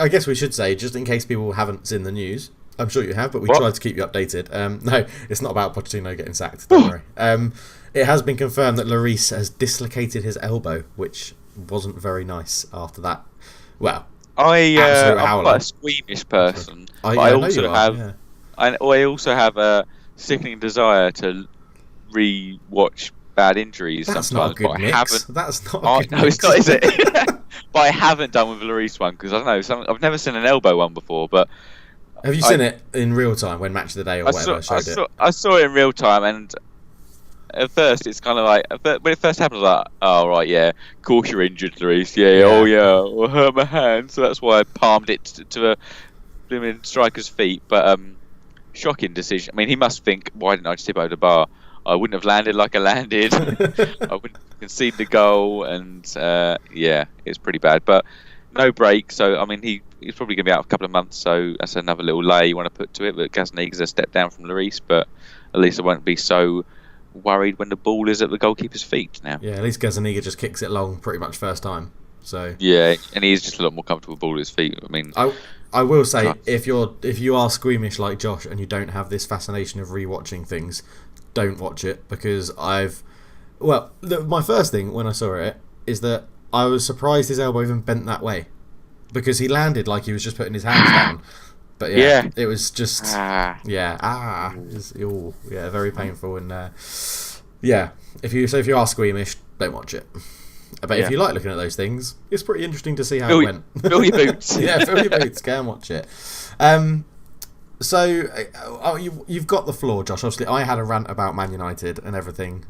guess we should say, just in case people haven't seen the news, I'm sure you have, but we tried to keep you updated. No, it's not about Pochettino getting sacked, don't worry. It has been confirmed that Lloris has dislocated his elbow, which wasn't very nice after that. Well, I'm quite a squeamish person. I also have a sickening desire to re-watch bad injuries. That's sometimes, not a good mix. That's not a good mix. It's not, is it? But I haven't done with the Lloris one because I don't know. I've never seen an elbow one before. But have you seen it in real time when Match of the Day or whatever showed it? I saw it in real time, and at first it's kind of like when it first happened, I was like, "Oh right, yeah, of course you're injured, Lloris. I hurt my hand, so that's why I palmed it to the blooming striker's feet." But shocking decision. He must think, why didn't I just tip over the bar? I wouldn't have landed like I landed. I wouldn't concede the goal, and it's pretty bad. But no break, so he's probably going to be out for a couple of months. So that's another little layer you want to put to it. But Gazaniga's a step down from Lloris, but at least I won't be so worried when the ball is at the goalkeeper's feet now. Yeah, at least Gazaniga just kicks it long pretty much first time. So yeah, and he's just a lot more comfortable with the ball at his feet. I will say, if you are squeamish like Josh and you don't have this fascination of rewatching things, don't watch it, because my first thing when I saw it is that I was surprised his elbow even bent that way, because he landed like he was just putting his hands down. But it was just very painful, and if you are squeamish, don't watch it. But if you like looking at those things, it's pretty interesting to see how it went. Fill your boots. Fill your boots. Go and watch it. So you've got the floor, Josh. Obviously, I had a rant about Man United and everything.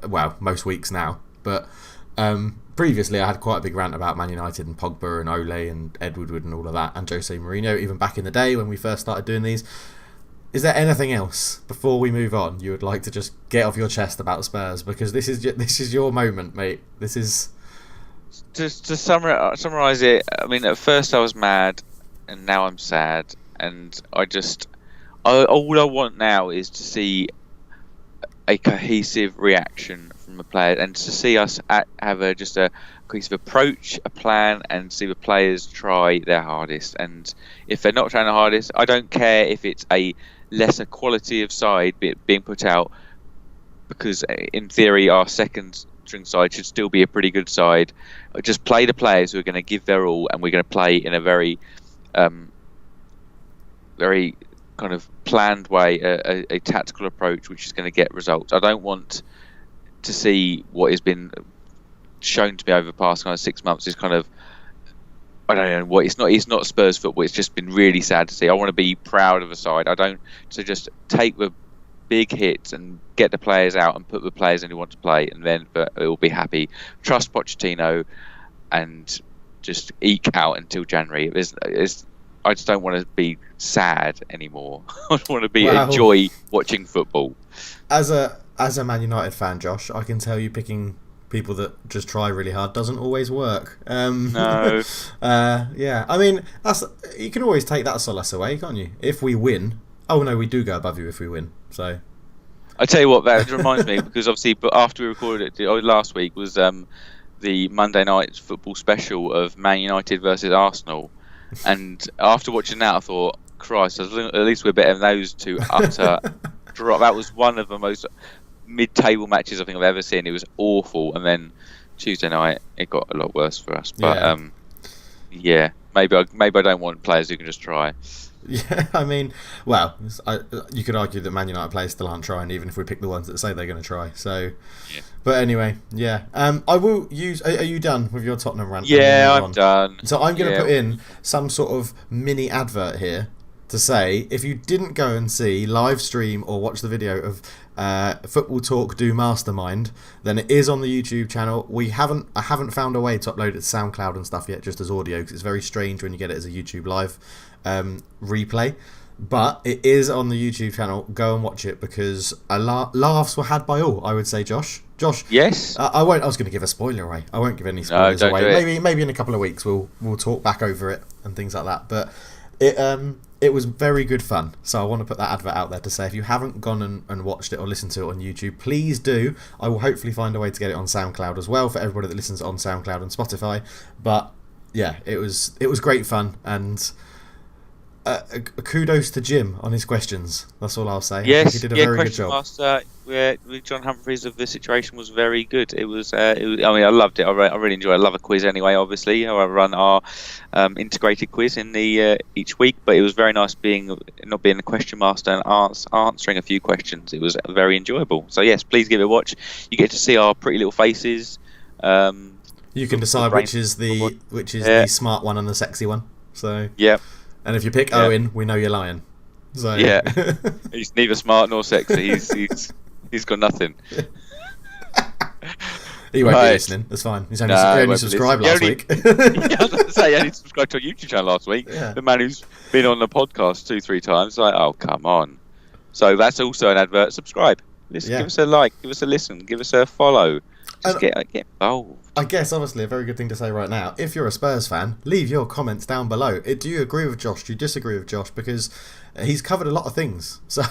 Well, most weeks now, but previously I had quite a big rant about Man United and Pogba and Ole and Ed Woodward and all of that, and Jose Mourinho, even back in the day when we first started doing these. Is there anything else before we move on you would like to just get off your chest about Spurs? Because this is your moment, mate. This is... To summarise it, I mean, at first I was mad, and now I'm sad, and all I want now is to see a cohesive reaction from the players, and to see us have a cohesive approach, a plan, and see the players try their hardest. And if they're not trying their hardest, I don't care if it's a lesser quality of side being put out, because in theory our second string side should still be a pretty good side. Just play the players who are going to give their all, and we're going to play in a very very kind of planned way, a tactical approach which is going to get results. I don't want to see what has been shown to me over the past kind of 6 months is kind of, I don't know what, it's not Spurs football. It's just been really sad to see. I want to be proud of the side. So just take the big hits and get the players out and put the players in who want to play, and then it will be happy. Trust Pochettino and just eke out until January. I just don't want to be sad anymore. I want to enjoy watching football. As a Man United fan, Josh, I can tell you picking people that just try really hard doesn't always work. No. I mean, you can always take that solace away, can't you? If we win, we do go above you if we win. So I tell you what, that reminds me, because obviously, but after we recorded it last week was the Monday night football special of Man United versus Arsenal, and after watching that, I thought, Christ, at least we're better than those two utter drop. That was one of the most mid-table matches I think I've ever seen. It was awful, and then Tuesday night it got a lot worse for us. But maybe I don't want players who can just try. Yeah, I mean, you could argue that Man United players still aren't trying, even if we pick the ones that say they're going to try. So, but anyway, I will use. Are you done with your Tottenham rant? Yeah, I'm done. So I'm going to put in some sort of mini advert here to say, if you didn't go and see, live stream, or watch the video of Football Talk Do Mastermind, then it is on the YouTube channel. I haven't found a way to upload it to SoundCloud and stuff yet, just as audio, because it's very strange when you get it as a YouTube live replay. But it is on the YouTube channel. Go and watch it, because laughs were had by all, I would say. Josh. Yes. I won't. I was going to give a spoiler away. I won't give any spoilers away. Maybe in a couple of weeks we'll talk back over it and things like that. But it was very good fun. So I want to put that advert out there to say, if you haven't gone and watched it or listened to it on YouTube, please do. I will hopefully find a way to get it on SoundCloud as well, for everybody that listens on SoundCloud and Spotify. But yeah, it was great fun, and kudos to Jim on his questions. That's all I'll say. Yes, I think he did a very good job. Master, with John Humphreys of the situation was very good. It was. I loved it. I really enjoy it. I love a quiz anyway. Obviously, I run our integrated quiz in the each week. But it was very nice not being a question master and answering a few questions. It was very enjoyable. So yes, please give it a watch. You get to see our pretty little faces. You can decide which is the smart one and the sexy one. So yeah. And if you pick Owen, we know you're lying. So yeah, he's neither smart nor sexy. He's got nothing. He won't be listening. That's fine. He only subscribed last week. I was going to say, he only subscribed to our YouTube channel last week. Yeah. The man who's been on the podcast 2-3 times. Like, oh, come on. So that's also an advert. Subscribe. Listen, give us a like. Give us a listen. Give us a follow. Just get involved. I guess, obviously, a very good thing to say right now, if you're a Spurs fan, leave your comments down below. Do you agree with Josh? Do you disagree with Josh? Because he's covered a lot of things. So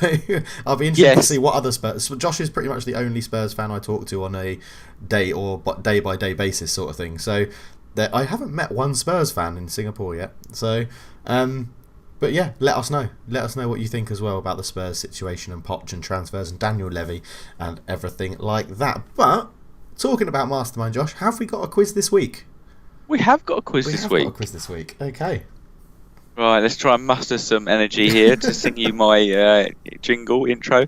I'll be interested to see what other Spurs... Josh is pretty much the only Spurs fan I talk to on a day by day basis sort of thing. So I haven't met one Spurs fan in Singapore yet. So, but yeah, let us know. Let us know what you think as well about the Spurs situation and Poch and transfers and Daniel Levy and everything like that. But talking about Mastermind, Josh, have we got a quiz this week? We have got a quiz this week. Got a quiz this week. Okay. Right, let's try and muster some energy here to sing you my jingle intro.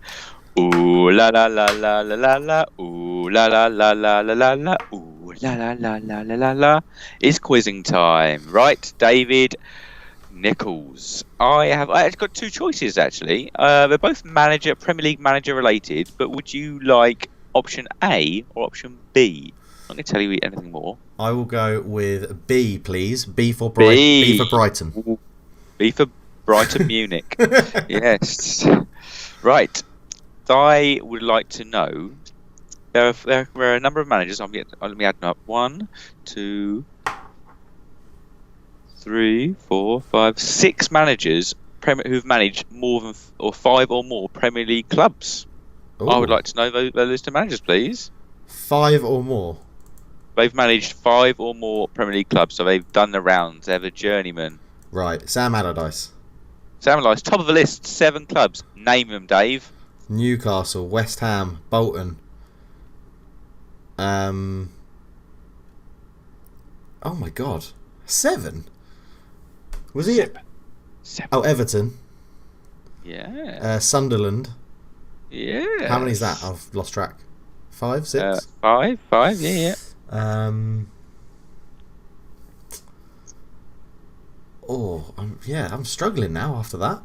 Ooh la la la la la la la. Ooh la la la la la la la. Ooh la la la la la la la. It's quizzing time, right, David Nichols? I actually got two choices actually. They're both Premier League manager related, but would you like option A or option B? I'm not going to tell you anything more. I will go with B, please. B for B for Brighton. Ooh. B for Brighton Munich. Yes. Right. I would like to know. There are a number of managers. Let me add them up. 1, 2, 3, 4, 5, 6 managers who've managed more than 5 or more Premier League clubs. Ooh. I would like to know the list of managers, please. 5 or more. They've managed 5 or more Premier League clubs, so they've done the rounds. They're the journeyman. Right, Sam Allardyce. Sam Allardyce, top of the list, 7 clubs. Name them, Dave. Newcastle, West Ham, Bolton. Oh my God, 7. Was he? 7. Oh, Everton. Yeah. Sunderland. Yeah. How many is that? I've lost track. 5, 6. 5. Yeah. I'm struggling now after that.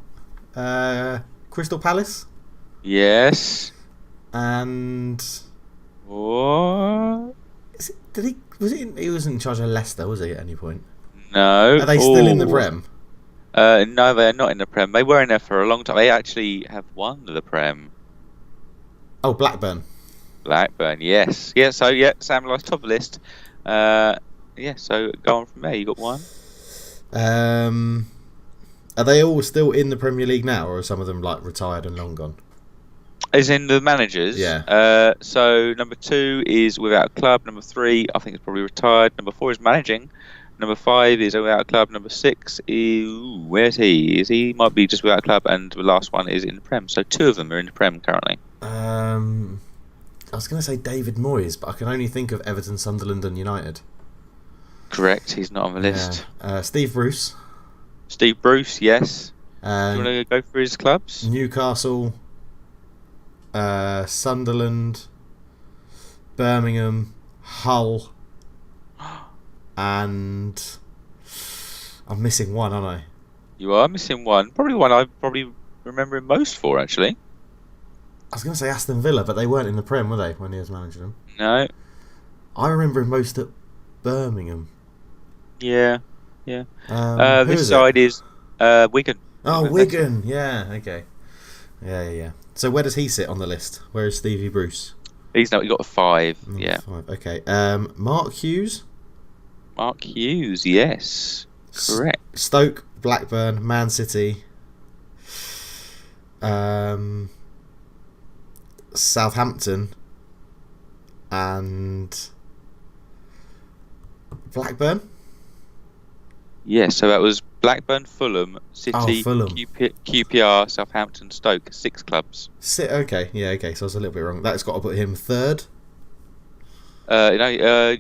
Crystal Palace. Yes. And what? He wasn't in charge of Leicester, was he, at any point? No. Are they still in the Prem? No, they're not in the Prem. They were in there for a long time. They actually have won the Prem. Oh, Blackburn. Yes. Yeah, so Sam Allardyce, top of the list. So go on from there. You got 1. Are they all still in the Premier League now, or are some of them like retired and long gone? As in the managers? Yeah. So number 2 is without a club. Number 3, I think, is probably retired. Number 4 is managing. Number 5 is without a club. Number 6 is... where's he? He might be just without a club. And the last one is in the Prem. So 2 of them are in the Prem currently. I was going to say David Moyes, but I can only think of Everton, Sunderland and United. Correct. He's not on the list. Steve Bruce. Steve Bruce, yes. Do you want to go through his clubs? Newcastle, Sunderland, Birmingham, Hull, and I'm missing one, aren't I? You are missing one. Probably one I probably remember him most for, actually. I was going to say Aston Villa, but they weren't in the Prem, were they, when he was managing them? No. I remember him most at Birmingham. Yeah. This side is Wigan. Oh, Wigan. Yeah, okay. Yeah. So where does he sit on the list? Where is Stevie Bruce? He got a 5. Yeah. 5. Okay. Mark Hughes. Mark Hughes. Yes. Correct. Stoke, Blackburn, Man City. Southampton. And Blackburn. Yeah, so that was Blackburn, Fulham, City, Fulham. QPR, Southampton, Stoke. 6 clubs. Okay, so I was a little bit wrong. That's got to put him 3rd.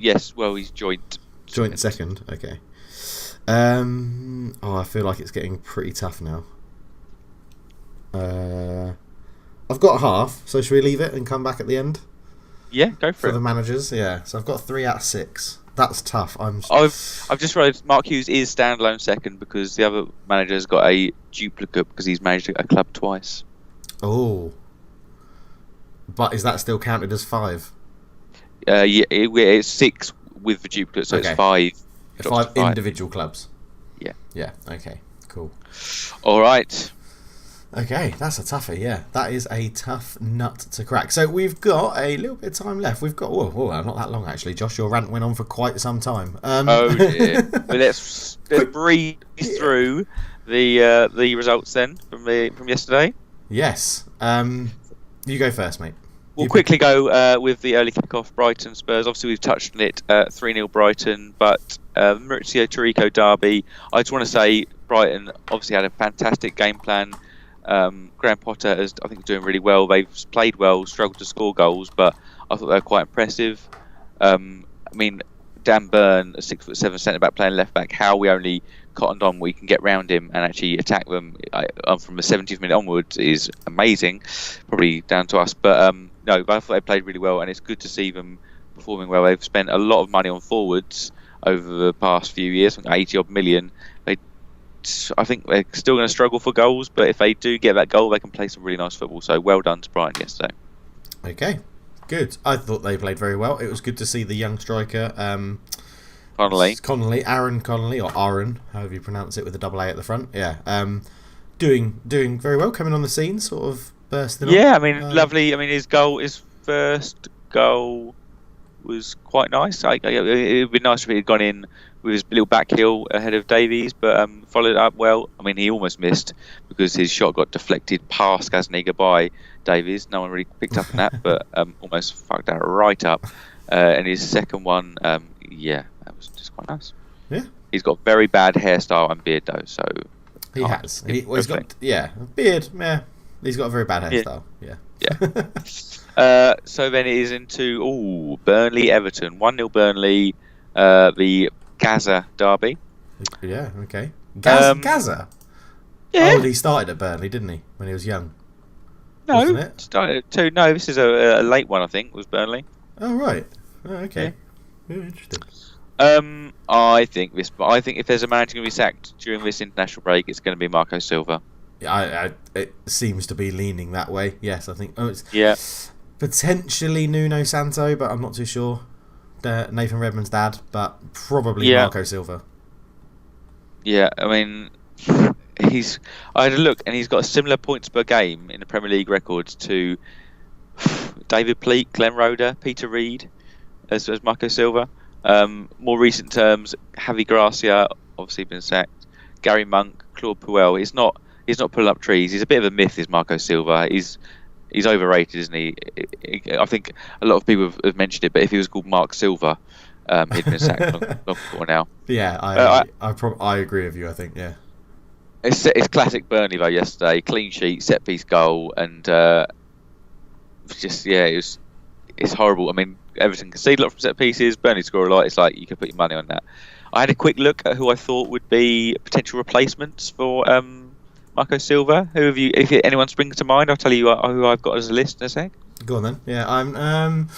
Yes. Well, he's joint second. Okay. I feel like it's getting pretty tough now. I've got half, so should we leave it and come back at the end? Yeah, go for it. For the managers, yeah. So I've got 3 out of 6. That's tough. I've just realised Mark Hughes is standalone second because the other manager's got a duplicate because he's managed a club twice. Oh. But is that still counted as 5? Yeah, it's 6 with the duplicate, so okay. It's 5. 5 individual clubs. Yeah. Yeah. Okay. Cool. All right. Okay, that's a toughie, yeah. That is a tough nut to crack. So we've got a little bit of time left. We've got, not that long actually. Josh, your rant went on for quite some time. Oh dear. But let's breeze through the results then from yesterday. Yes. You go first, mate. We'll quickly go with the early kickoff, Brighton Spurs. Obviously, we've touched on it, 3-0 Brighton, but Maurizio Tirico derby. I just want to say Brighton obviously had a fantastic game plan. Graham Potter is, I think, doing really well. They've played well, struggled to score goals, but I thought they were quite impressive. I mean, Dan Burn, a 6'7" centre-back playing left-back, how we only cottoned on we can get round him and actually attack them from the 70th minute onwards is amazing. Probably down to us, but no, I thought they played really well, and it's good to see them performing well. They've spent a lot of money on forwards over the past few years, 80-odd million. I think they're still going to struggle for goals, but if they do get that goal, they can play some really nice football. So well done to Brighton yesterday. Okay, good. I thought they played very well. It was good to see the young striker, Aaron Connolly, or Aaron, however you pronounce it, with a double A at the front. Yeah, doing very well, coming on the scene, sort of bursting. Yeah, on. I mean, lovely. I mean, his first goal was quite nice. It would be nice if he had gone in with his little back heel ahead of Davies, but followed up well. I mean, he almost missed because his shot got deflected past Gazaniga by Davies. No one really picked up on that, but almost fucked that right up. And his second one, that was just quite nice. Yeah. He's got very bad hairstyle and beard though, so he has. He's got beard. Yeah, he's got a very bad hairstyle. Yeah. So then it is into Burnley Everton 1-0 Burnley. The Gaza derby. Yeah. Okay. Gaza. Yeah. Oh, he started at Burnley, didn't he, when he was young? No, wasn't it? Started at 2. No, this is a late one. I think was Burnley. Oh right. Oh, okay. Yeah. Interesting. I think if there's a manager going to be sacked during this international break, it's going to be Marco Silva. Yeah, it seems to be leaning that way. Yes, I think. It's potentially Nuno Santo, but I'm not too sure. Nathan Redmond's dad, but probably Marco Silva. Yeah, I mean, I had a look, and he's got a similar points per game in the Premier League records to David Pleat, Glenn Roeder, Peter Reid, as Marco Silva. More recent terms, Javi Gracia, obviously been sacked. Gary Monk, Claude Puel. He's not pulling up trees. He's a bit of a myth, is Marco Silva. He's overrated, isn't he? I think a lot of people have mentioned it, but if he was called Mark Silva, he'd been sacked long before now. Yeah, I agree with you. I think it's classic Burnley though. Yesterday, clean sheet, set piece goal, and it's horrible. I mean, Everton conceded a lot from set pieces. Burnley score a lot. It's like you could put your money on that. I had a quick look at who I thought would be potential replacements for Marco Silva. Who have you? If anyone springs to mind, I'll tell you who I've got as a list in a sec. Go on then. Yeah, I'm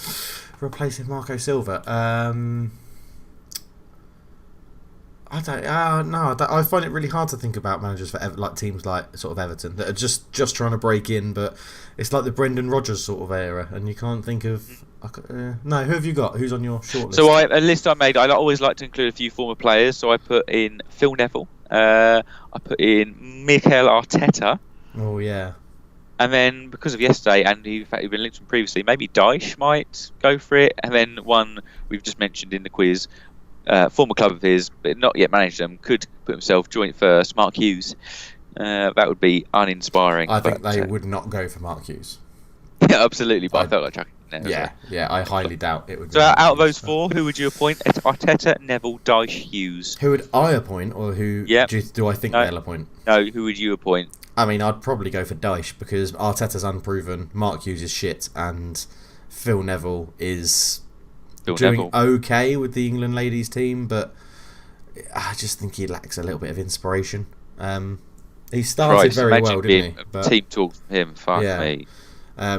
replacing Marco Silva. I find it really hard to think about managers for teams like sort of Everton that are just trying to break in, but it's like the Brendan Rodgers sort of era, and you can't think of. No, who have you got? Who's on your short list? So a list I made. I always like to include a few former players. So I put in Phil Neville. I put in Mikel Arteta. Oh yeah. And then because of yesterday, and in fact he'd been linked from previously, maybe Dyche might go for it. And then one we've just mentioned in the quiz, former club of his, but not yet managed them, could put himself joint first, Mark Hughes. That would be uninspiring. I think they would not go for Mark Hughes. Yeah, absolutely. But I felt like chucking it there. Yeah. I highly doubt it would. So out of those four, who would you appoint? Arteta, Neville, Dyche, Hughes. Who would I appoint, or who do I think they'll appoint? No, who would you appoint? I mean, I'd probably go for Dyche because Arteta's unproven, Mark Hughes is shit, and Phil Neville is doing okay with the England ladies team, but I just think he lacks a little bit of inspiration. He started very well, didn't he? But team talk from him, fuck me.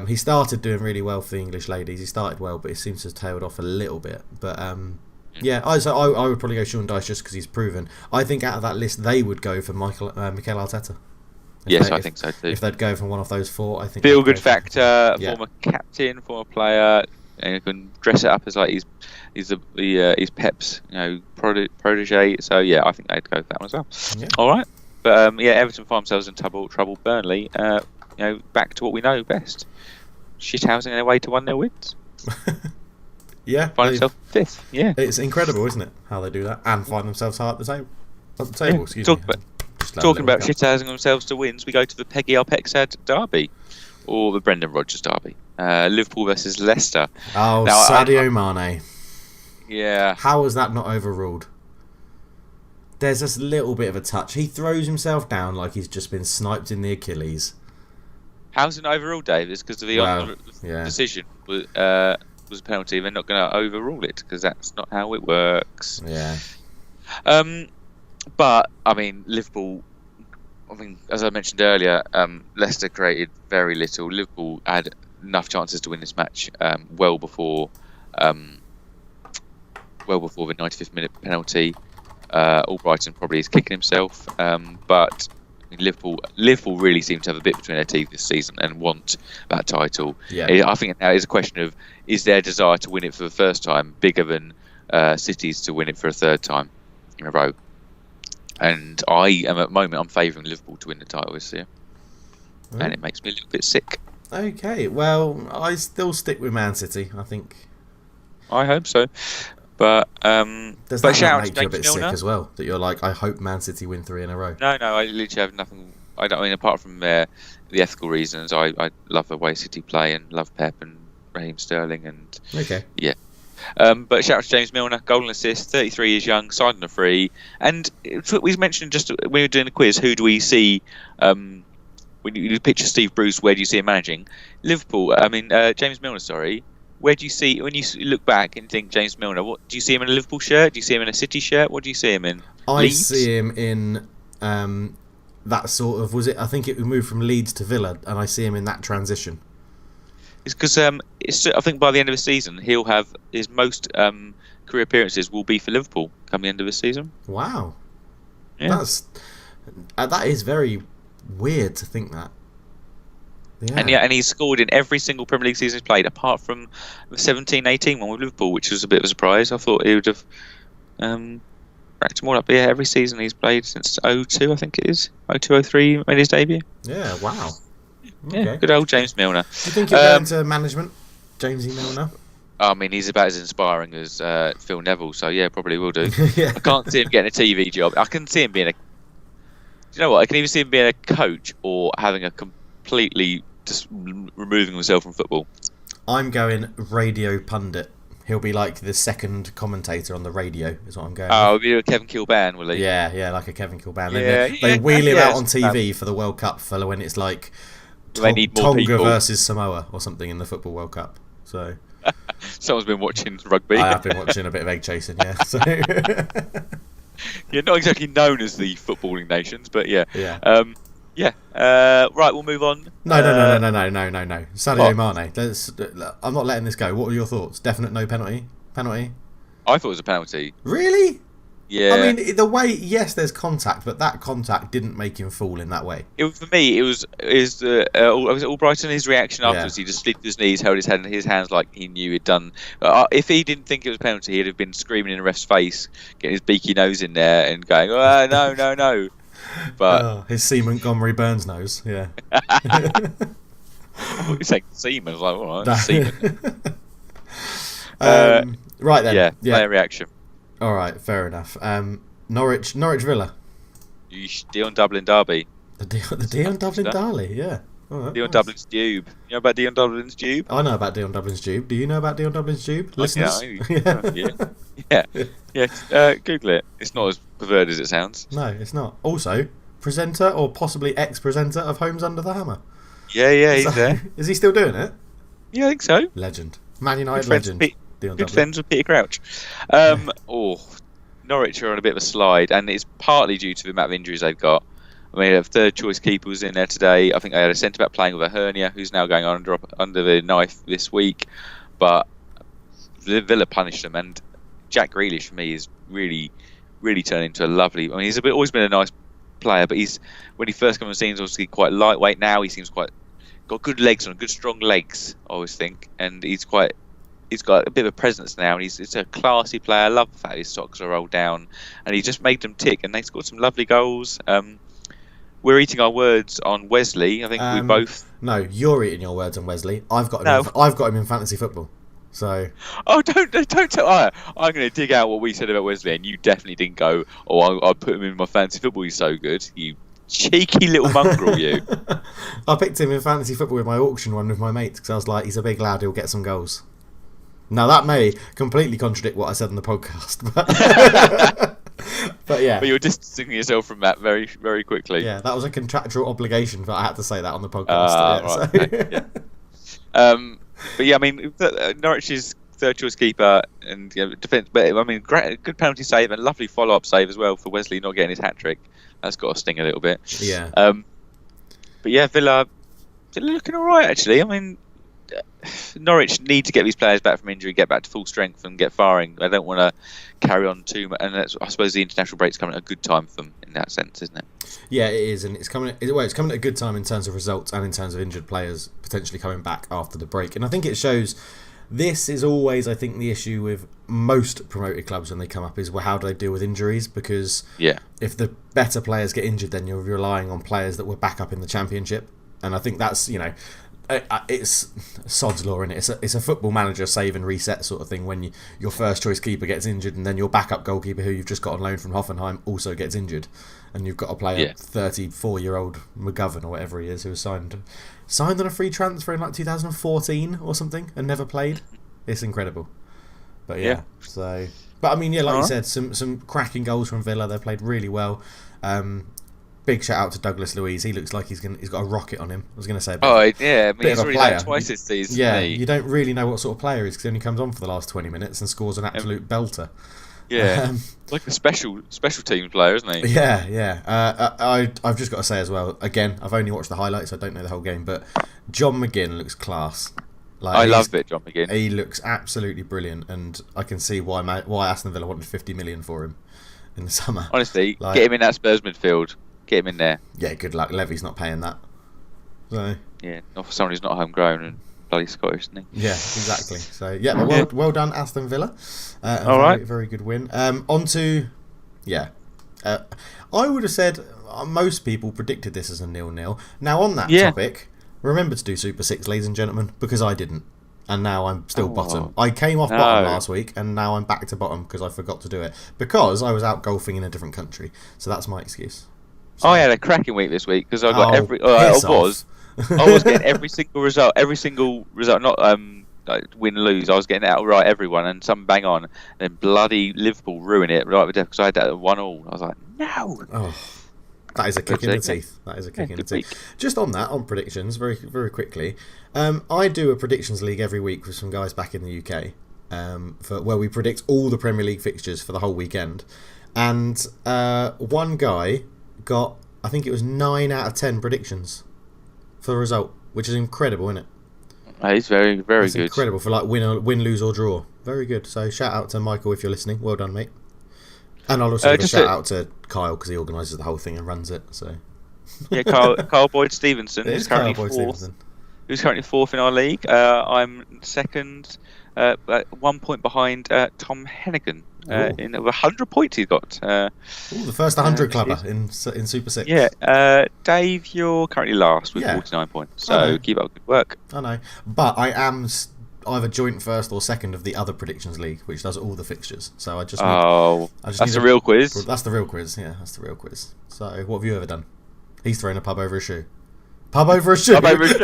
He started doing really well for the English ladies. He started well, but he seems to have tailed off a little bit. But I would probably go Sean Dyche just because he's proven. I think out of that list, they would go for Mikel Arteta. I think so too. If they'd go from one of those four, I think feel good factor, former captain, former player, and you can dress it up as like he's Pep's protege. So I think they'd go for that one as well. Yeah. All right, but Everton find themselves in trouble. Burnley, back to what we know best: shithousing their way to 1-0 wins. Yeah, find themselves fifth. Yeah, it's incredible, isn't it? How they do that and find themselves high at the table. Excuse me. Talking about shithousing themselves to wins, we go to the Peggy Alpexad derby, or the Brendan Rodgers derby. Liverpool versus Leicester. Oh, now, Sadio Mane. Yeah. How was that not overruled? There's this little bit of a touch. He throws himself down like he's just been sniped in the Achilles. How's it not overruled, Dave? It's because of the decision was a penalty. They're not going to overrule it because that's not how it works. Yeah. But I mean, Liverpool. I mean, as I mentioned earlier, Leicester created very little. Liverpool had enough chances to win this match well before the 95th minute penalty. Albrighton probably is kicking himself, but I mean, Liverpool really seem to have a bit between their teeth this season and want that title. Yeah. I think now is a question of, is their desire to win it for the first time bigger than City's to win it for a third time in a row? And I am at the moment, I'm favouring Liverpool to win the title this year, and it makes me a little bit sick. Okay, well, I still stick with Man City, I think. I hope so. But does that not make you a bit sick as well? That you're like, I hope Man City win 3 in a row. No, I literally have nothing. I mean, apart from the ethical reasons, I love the way City play and love Pep and Raheem Sterling and yeah. But shout out to James Milner, goal and assist, 33 years young, signed on a free. And we mentioned just when we were doing the quiz, who do we see? When you picture Steve Bruce, where do you see him managing? Liverpool. I mean, James Milner. Sorry. Where do you see, when you look back and think James Milner, what do you see him in a Liverpool shirt? Do you see him in a City shirt? What do you see him in? Leeds? See him in that sort of, I think it moved from Leeds to Villa, and I see him in that transition. It's because I think by the end of the season he'll have his most career appearances will be for Liverpool come the end of the season. Wow, yeah. That is very weird to think that. Yeah. And he's scored in every single Premier League season he's played, apart from the 17-18 one with Liverpool, which was a bit of a surprise. I thought he would have racked them all up. But yeah, every season he's played since 02, I think it is. 02-03 made his debut. Yeah, wow. Okay. Yeah, good old James Milner. Do you think he'll go into management, Jamesy Milner? I mean, he's about as inspiring as Phil Neville, so yeah, probably will do. Yeah. I can't see him getting a TV job. I can see him being you know what? I can even see him being a coach or having a completely just removing himself from football. I'm going radio pundit. He'll be like the second commentator on the radio, is what I'm going. Oh, he'll be a Kevin Kilban, will he? Yeah, like a Kevin Kilban. Yeah, they wheel him out on TV for the World Cup for when it's like Tonga versus Samoa or something in the Football World Cup. So someone's been watching rugby. I have been watching a bit of egg chasing, yeah. So you're not exactly known as the footballing nations, but yeah. Right, we'll move on. No. Sadio Mane. I'm not letting this go. What are your thoughts? Definite no penalty? Penalty? I thought it was a penalty. Really? Yeah. I mean, the way, yes, there's contact, but that contact didn't make him fall in that way. For me, it was Albrighton, his reaction afterwards. He just slid to his knees, held his head in his hands like he knew he'd done. If he didn't think it was a penalty, he'd have been screaming in the ref's face, getting his beaky nose in there and going, oh, no. But his C. Montgomery Burns nose, yeah. I thought you said Seaman. I was like, all right, Seaman. Right then. Yeah, player reaction. All right, fair enough. Norwich Villa. Dion Dublin derby. The Dion Dublin derby, yeah. Right, Dion Dublin's Tube. You know about Dion Dublin's Tube? I know about Dion Dublin's Tube. Do you know about Dion Dublin's Tube, listeners? Yeah. Google it. It's not as perverted as it sounds. No, it's not. Also, presenter or possibly ex-presenter of Homes Under the Hammer. Yeah, he's there. Is he still doing it? Yeah, I think so. Legend. Man United legend. Good friends with Peter Crouch. Norwich are on a bit of a slide, and it's partly due to the amount of injuries they've got. I mean, they have third choice keepers in there today. I think they had a centre back playing with a hernia who's now going under the knife this week. But Villa punished them, and Jack Grealish for me is really, really turned into a lovely. I mean, he's always been a nice player, but when he first came on the scene, he's obviously quite lightweight. Now he seems got good legs on, good strong legs. I always think, and he's got a bit of a presence now, and he's a classy player. I love the fact his socks are rolled down, and he just made them tick, and they scored some lovely goals. We're eating our words on Wesley. I think we both. No, you're eating your words on Wesley. I've got him in fantasy football. So. Oh, don't tell. I'm going to dig out what we said about Wesley, and you definitely didn't go. Oh, I'll put him in my fantasy football. He's so good. You Cheeky little mongrel, you. I picked him in fantasy football with my auction one with my mates because I was like, he's a big lad, he'll get some goals. Now that may completely contradict what I said on the podcast, but yeah. But you're distancing yourself from that very, very quickly. Yeah, that was a contractual obligation, but I had to say that on the podcast. Right, okay, yeah. But yeah, I mean, Norwich's third choice keeper and defence, but I mean, good penalty save and lovely follow up save as well for Wesley not getting his hat trick. That's got to sting a little bit. Yeah. But yeah, Villa looking all right actually. I mean, Norwich need to get these players back from injury, get back to full strength, and get firing. They don't want to carry on too much, and I suppose the international break's coming at a good time for them in that sense, isn't it? Yeah, it is, and it's coming at a good time in terms of results and in terms of injured players potentially coming back after the break. And I think it shows. This is always, I think, the issue with most promoted clubs when they come up is, well, how do they deal with injuries? Because if the better players get injured, then you're relying on players that were back up in the Championship. And I think that's, it's sod's law, in it. It's a football manager save and reset sort of thing when your first choice keeper gets injured and then your backup goalkeeper who you've just got on loan from Hoffenheim also gets injured. And you've got to play a 34-year-old McGovern or whatever he is who was signed on a free transfer in like 2014 or something and never played. It's incredible. But but I mean, like you said, some cracking goals from Villa. They played really well. Big shout out to Douglas Luiz. He looks like he's got a rocket on him. I was going to say. He's already done twice this season. Yeah, you don't really know what sort of player he is because he only comes on for the last 20 minutes and scores an absolute belter. Yeah, like a special team player, isn't he? Yeah. I've just got to say as well. Again, I've only watched the highlights. I don't know the whole game, but John McGinn looks class. I love it, John McGinn. He looks absolutely brilliant, and I can see why Aston Villa wanted 50 million for him in the summer. Honestly, get him in that Spurs midfield. Get him in there. Yeah, good luck. Levy's not paying that. So yeah, not for someone who's not homegrown and bloody Scottish, isn't he? Yeah, exactly. So yeah, but well done, Aston Villa. All right, very good win. On to I would have said most people predicted this as a 0-0. Now on that topic, remember to do Super 6, ladies and gentlemen, because I didn't. And now I'm still bottom. I came off bottom last week, and now I'm back to bottom because I forgot to do it. Because I was out golfing in a different country. So that's my excuse. So, I had a cracking week this week because I got I was getting every single result, not like win lose. I was getting it out right, everyone, and some bang on. And then bloody Liverpool ruin it right with death because I had that at 1-1. I was like, no. Oh, that is a kick in the teeth. That is a kick in the teeth. Just on that, on predictions, very very quickly. I do a predictions league every week with some guys back in the UK, where we predict all the Premier League fixtures for the whole weekend. And one guy got, I think it was 9 out of 10 predictions for the result, which is incredible, isn't it? He's very, very good. Incredible for like win, lose or draw. Very good. So shout out to Michael if you're listening. Well done, mate. And I'll also give a shout out to Kyle because he organises the whole thing and runs it. So yeah, Kyle Boyd Stevenson is currently fourth. Who's currently fourth in our league. I'm second, 1 point behind Tom Hennigan. In over 100 points he's got. The first 100 clubber in Super 6. Yeah, Dave, you're currently last with 49 points. So keep up good work. I know, but I am either joint first or second of the other predictions league, which does all the fixtures. So I just that's the real quiz. That's the real quiz. Yeah, that's the real quiz. So what have you ever done? He's thrown a pub over a shoe. Pub over a shoe. Pub over a shoe.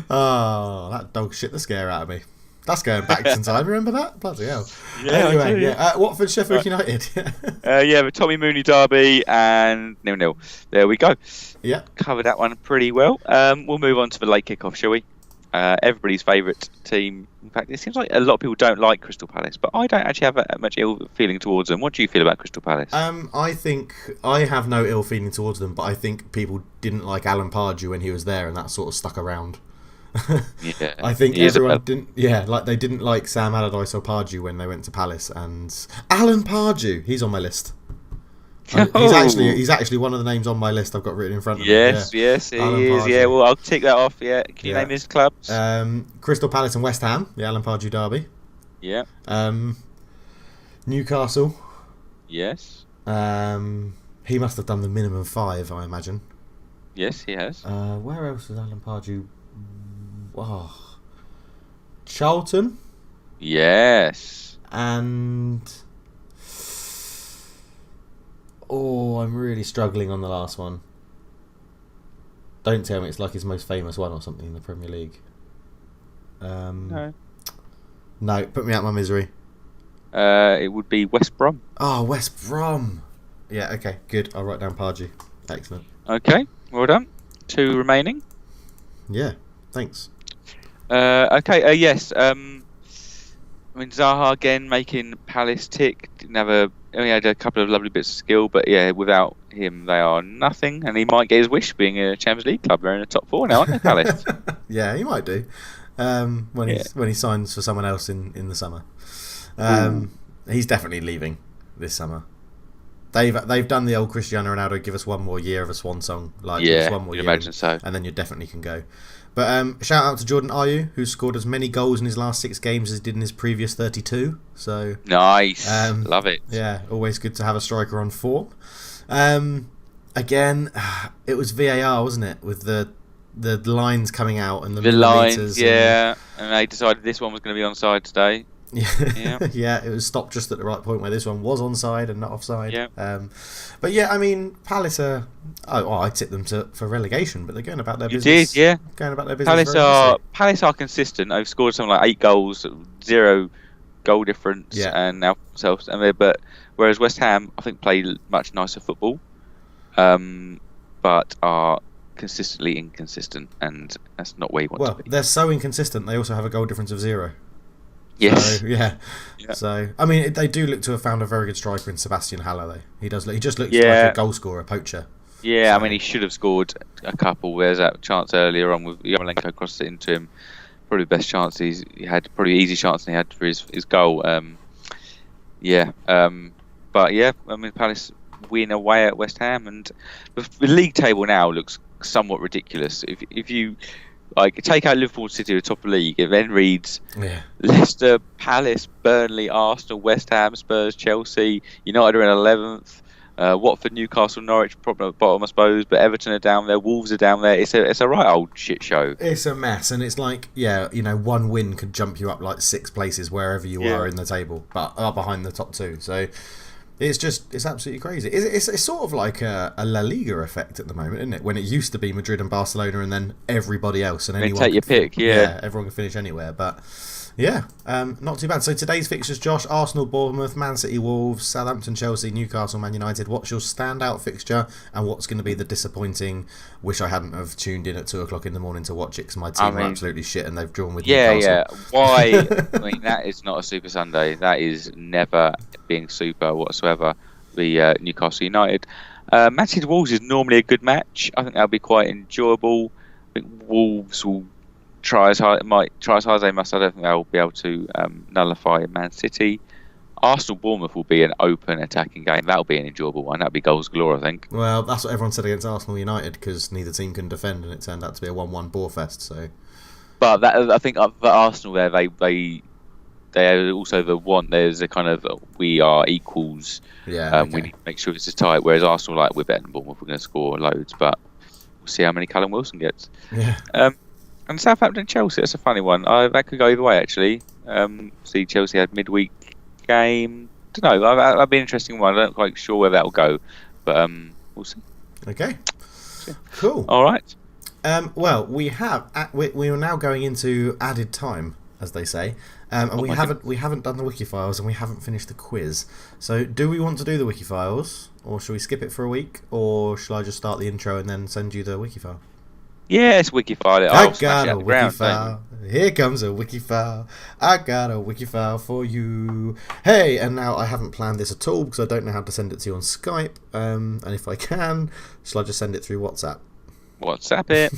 Oh, that dog shit the scare out of me. That's going back some time. Remember that? Bloody hell. Yeah, anyway, Watford, Sheffield United. The Tommy Mooney derby and 0-0. There we go. Yeah. Covered that one pretty well. We'll move on to the late kickoff, shall we? Everybody's favourite team. In fact, it seems like a lot of people don't like Crystal Palace, but I don't actually have much ill feeling towards them. What do you feel about Crystal Palace? I think I have no ill feeling towards them, but I think people didn't like Alan Pardew when he was there, and that sort of stuck around. Yeah, I think everyone didn't. Yeah, like they didn't like Sam Allardyce or Pardew when they went to Palace, and Alan Pardew, he's on my list. He's actually one of the names on my list I've got written in front of me. Yes, he is. Pardew. Yeah, well, I'll tick that off. Yeah, can you name his clubs? Crystal Palace and West Ham, the Alan Pardew derby. Yeah. Newcastle. Yes. He must have done the minimum 5, I imagine. Yes, he has. Where else is Alan Pardew? Oh. Charlton. Yes. And Oh, I'm really struggling on the last one. Don't tell me it's like his most famous one or something in the Premier League. No. No, put me out my misery. It would be West Brom. Oh, West Brom. Yeah, okay, good. I'll write down Pardew. Excellent. Okay, well done. 2 remaining. Yeah, thanks. Okay, yes. I mean, Zaha again making Palace tick. He had a couple of lovely bits of skill, but yeah, without him, they are nothing. And he might get his wish, being a Champions League club. They're in the top 4 now, aren't they, Palace? Yeah, he might do. When he signs for someone else in the summer. He's definitely leaving this summer. They've done the old Cristiano Ronaldo, give us one more year of a swan song, give us one more year, imagine so, and then you definitely can go. But shout out to Jordan Ayew, who scored as many goals in his last 6 games as he did in his previous 32. So nice, love it. Yeah, always good to have a striker on form. Again, it was VAR, wasn't it, with the lines coming out and the lines, and they decided this one was going to be onside today. Yeah, it was stopped just at the right point where this one was onside and not offside. But yeah, I mean, Palace are. I tipped them for relegation, but they're going about their business. You did, yeah. Going about their business. Palace are consistent. They've scored something like 8 goals, 0 goal difference, and now themselves. But whereas West Ham, I think, play much nicer football, but are consistently inconsistent, and that's not where you want to be. They're so inconsistent. They also have a goal difference of 0. Yes. So, yeah. So I mean, they do look to have found a very good striker in Sebastian Haller. Though he just looks like a goal scorer, a poacher. Yeah, so. I mean, he should have scored a couple. There's that chance earlier on with Yarmolenko crossed it into him. Probably the best chance he had. Probably easy chance he had for his goal. But yeah, I mean, Palace win away at West Ham, and the league table now looks somewhat ridiculous. If you take out Liverpool City at the top of the league, it then reads Leicester, Palace, Burnley, Arsenal, West Ham, Spurs, Chelsea, United are in 11th, Watford, Newcastle, Norwich probably at the bottom, I suppose, but Everton are down there, Wolves are down there. It's a right old shit show. It's a mess, and it's like, one win could jump you up like 6 places wherever you are in the table, but are behind the top 2. So it's absolutely crazy. It's sort of like a La Liga effect at the moment, isn't it? When it used to be Madrid and Barcelona, and then everybody else, and anyone take your pick. Everyone can finish anywhere. But not too bad. So today's fixtures, Josh: Arsenal, Bournemouth, Man City, Wolves, Southampton, Chelsea, Newcastle, Man United. What's your standout fixture, and what's going to be the disappointing? Wish I hadn't have tuned in at 2:00 in the morning to watch it because my team are absolutely shit and they've drawn with Newcastle. Yeah. Why? I mean, that is not a Super Sunday. That is never being super whatsoever. The Newcastle United, Man City Wolves is normally a good match. I think that'll be quite enjoyable. I think Wolves will try as hard as they must. I don't think they'll be able to nullify Man City. Arsenal Bournemouth will be an open attacking game. That'll be an enjoyable one. That'll be goals galore, I think. Well, that's what everyone said against Arsenal United because neither team can defend, and it turned out to be a 1-1 bore fest. So, but I think for Arsenal there, they are also the one. There's a kind of we are equals. Yeah. We need to make sure this is tight. Whereas Arsenal, we're better than Bournemouth, we're going to score loads, but we'll see how many Callum Wilson gets. Yeah. And Southampton Chelsea, that's a funny one. That could go either way actually. See, Chelsea had midweek game. Don't know. That'll be an interesting one. I don't quite sure where that'll go, but we'll see. Okay. Cool. All right. Well, we are now going into added time, as they say, and we haven't done the Wikifiles and we haven't finished the quiz. So, do we want to do the Wikifiles, or shall we skip it for a week, or shall I just start the intro and then send you the Wikifile? Yes, Wikifile it. I got a Wikifile. Here comes a Wikifile. I got a Wikifile for you. Hey, and now I haven't planned this at all because I don't know how to send it to you on Skype. And if I can, shall I just send it through WhatsApp? WhatsApp it.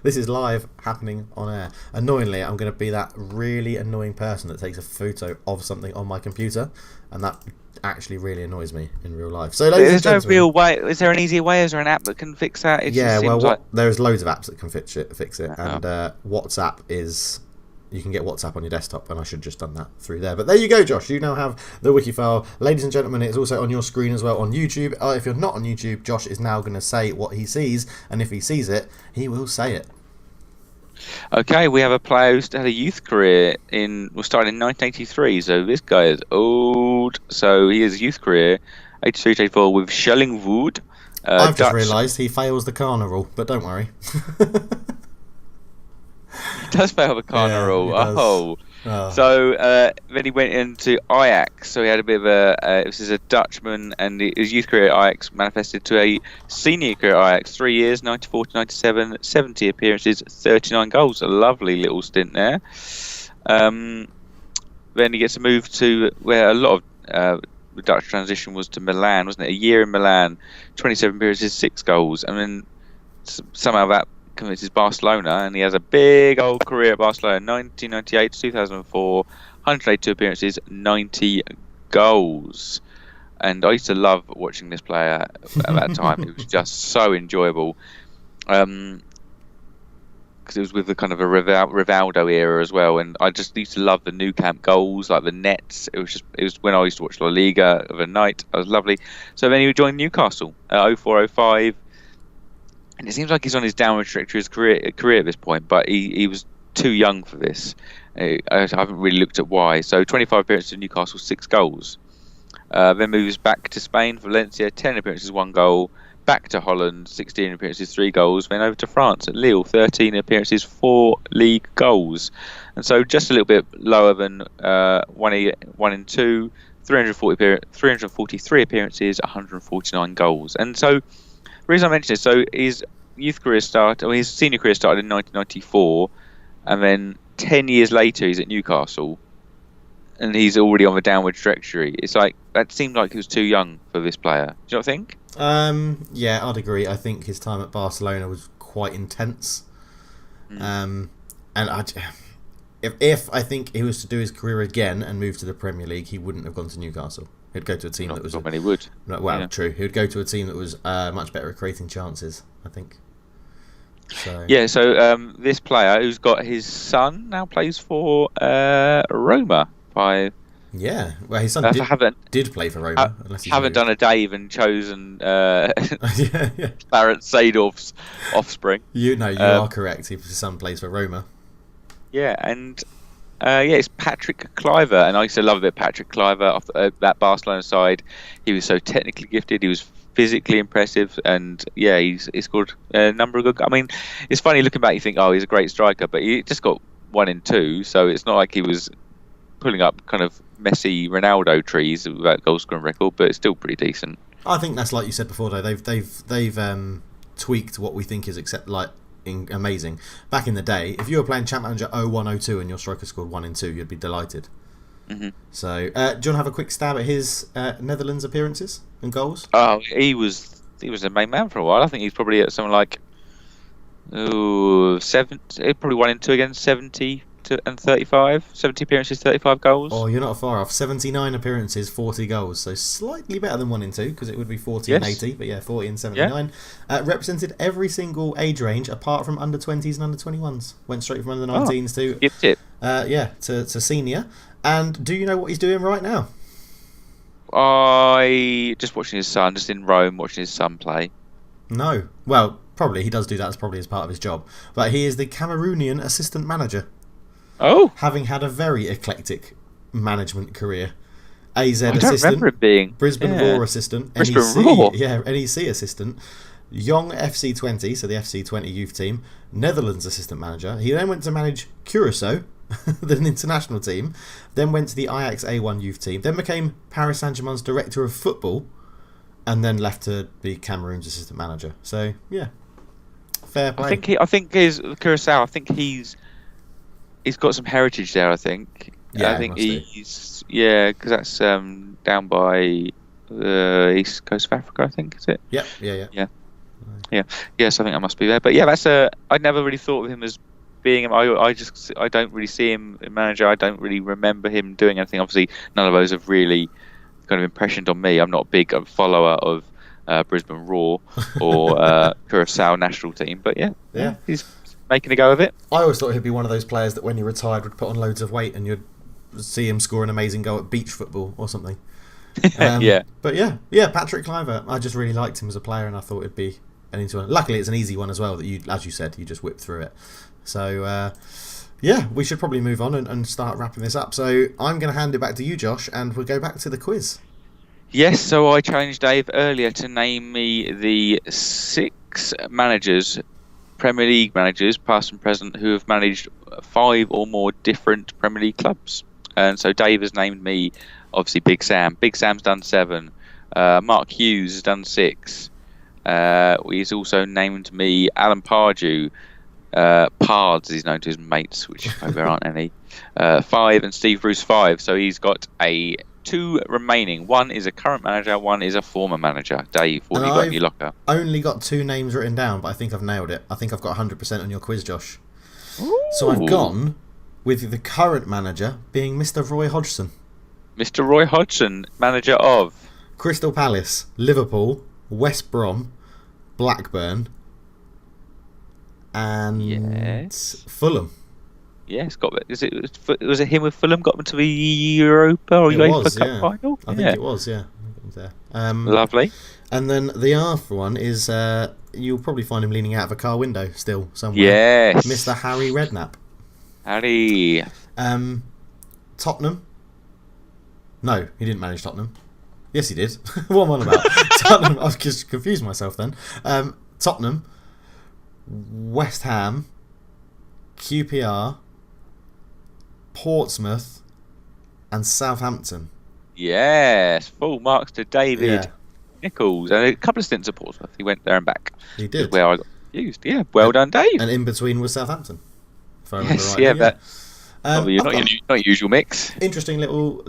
This is live happening on air. Annoyingly, I'm going to be that really annoying person that takes a photo of something on my computer, and that actually really annoys me in real life. So, there's no real way. Is there an easy way? Is there an app that can fix that? There's loads of apps that can fix it, and WhatsApp is. You can get WhatsApp on your desktop, and I should have just done that through there. But there you go, Josh. You now have the Wikifile. Ladies and gentlemen, it's also on your screen as well on YouTube. If you're not on YouTube, Josh is now going to say what he sees, and if he sees it, he will say it. Okay, we have a player who's had a youth career was started in 1983, so this guy is old. So he has a youth career 83-84 with Schellingwood. I've just realised he fails the Kana rule, but don't worry. He does fail the Kana rule. So then he went into Ajax. So he had a bit of this is a Dutchman, and his youth career at Ajax manifested to a senior career at Ajax. 3 years, 94 to 97, 70 appearances, 39 goals. A lovely little stint there. Then he gets a move to where a lot of the Dutch transition was to Milan, wasn't it? A year in Milan, 27 appearances, 6 goals, and then somehow that convinces Barcelona, and he has a big old career at Barcelona, 1998 to 2004, 182 appearances, 90 goals. And I used to love watching this player at that time. It was just so enjoyable. Because it was with the kind of a Rivaldo era as well, and I just used to love the Nou Camp goals, like the nets. It was when I used to watch La Liga of a night. It was lovely. So then he joined Newcastle, 04-05, and it seems like he's on his downward trajectory of his career at this point, but he was too young for this. I haven't really looked at why. So 25 appearances in Newcastle, 6 goals. Then moves back to Spain, Valencia, 10 appearances, 1 goal. Back to Holland, 16 appearances, 3 goals. Then over to France at Lille, 13 appearances, 4 league goals. And so just a little bit lower than 1 in 2, 343 appearances, 149 goals. And so the reason I mention this, so his his senior career started in 1994, and then 10 years later he's at Newcastle, and he's already on the downward trajectory. It's like, that seemed like he was too young for this player. Do you not think? Yeah, I'd agree. I think his time at Barcelona was quite intense. And if I think he was to do his career again and move to the Premier League, he wouldn't have gone to Newcastle. He'd go to a team that was... Not many would. True. He would go to a team that was much better at creating chances, I think. So this player, who's got his son, now plays for Roma. Yeah, well, his son did play for Roma. Haven't done a Dave and chosen Clarence Seedorf's offspring. You are correct. His son plays for Roma. Yeah, and it's Patrick Kluivert, and I used to love a bit Patrick Kluivert off that Barcelona side. He was so technically gifted. He was physically impressive, and he scored a number of good. I mean, it's funny looking back. You think, oh, he's a great striker, but he just got 1 in 2, so it's not like he was pulling up kind of Messi, Ronaldo trees with that goal scoring record, but it's still pretty decent. I think that's like you said before, though. They've tweaked what we think is amazing. Back in the day, if you were playing Champ Manager 01-02 and your striker scored 1 in 2, you'd be delighted. Mm-hmm. So, do you want to have a quick stab at his Netherlands appearances and goals? Oh, he was the main man for a while. I think he's probably at something like 7. Probably 1 in 2 against 70 and 35. 70 appearances, 35 goals. Oh, you're not far off. 79 appearances, 40 goals. So slightly better than 1 in 2, because it would be 40 and 80. But yeah, 40 and 79. Yeah. Represented every single age range apart from under 20s and under 21s. Went straight from under 19s to senior. And do you know what he's doing right now? I just watching his son, just in Rome, watching his son play. No. Well, probably he does do that. That's probably as part of his job. But he is the Cameroonian assistant manager. Oh, having had a very eclectic management career. AZ I don't assistant, remember it being Brisbane Roar assistant, NEC assistant, Young FC20, so the FC20 youth team, Netherlands assistant manager. He then went to manage Curaçao, the international team, then went to the Ajax A1 youth team, then became Paris Saint-Germain's director of football, and then left to be Cameroon's assistant manager. So yeah, fair play. I think his Curaçao. I think he's got some heritage there. I think. Yeah, I think he's because that's down by the east coast of Africa. I think is it. Yeah. Yes, I think I must be there. But yeah, I never really thought of him as being him. I don't really see him in manager. I don't really remember him doing anything. Obviously, none of those have really kind of impressioned on me. I'm not a big follower of Brisbane Roar or Curaçao national team. But yeah, he's making a go of it. I always thought he'd be one of those players that when he retired would put on loads of weight and you'd see him score an amazing goal at beach football or something. But Patrick Kluivert, I just really liked him as a player, and I thought it'd be an easy one. Luckily, it's an easy one as well that you, as you said, you just whip through it. So we should probably move on and start wrapping this up. So I'm going to hand it back to you, Josh, and we'll go back to the quiz. Yes, so I challenged Dave earlier to name me the 6 managers, Premier League managers, past and present, who have managed 5 or more different Premier League clubs. And so Dave has named me, obviously, Big Sam. Big Sam's done 7. Mark Hughes has done 6. He's also named me Alan Pardew. Pards is known to his mates, which I hope there aren't any. 5, and Steve Bruce 5. So he's got 2 remaining. One is a current manager, one is a former manager. Dave, what have you got in your locker? Only got 2 names written down, but I think I've nailed it. I think I've got 100% on your quiz, Josh. Ooh. So I've gone with the current manager being Mr. Roy Hodgson. Mr. Roy Hodgson, manager of Crystal Palace, Liverpool, West Brom, Blackburn, and Fulham. Yes, was it him with Fulham got them to the Europa or UEFA Cup final? I think it was, yeah. Lovely. And then the other one is you'll probably find him leaning out of a car window still somewhere. Yes, Mr. Harry Redknapp. Harry. Tottenham. No, he didn't manage Tottenham. Yes, he did. What am I on about? Tottenham. I was just confused myself then. Tottenham, West Ham, QPR, Portsmouth, and Southampton. Yes, full marks to David Nichols, and a couple of stints at Portsmouth. He went there and back. He did. Where I got used. Yeah, well done, Dave. And in between was Southampton. If I remember right. Yeah, but you're not your usual mix. Interesting little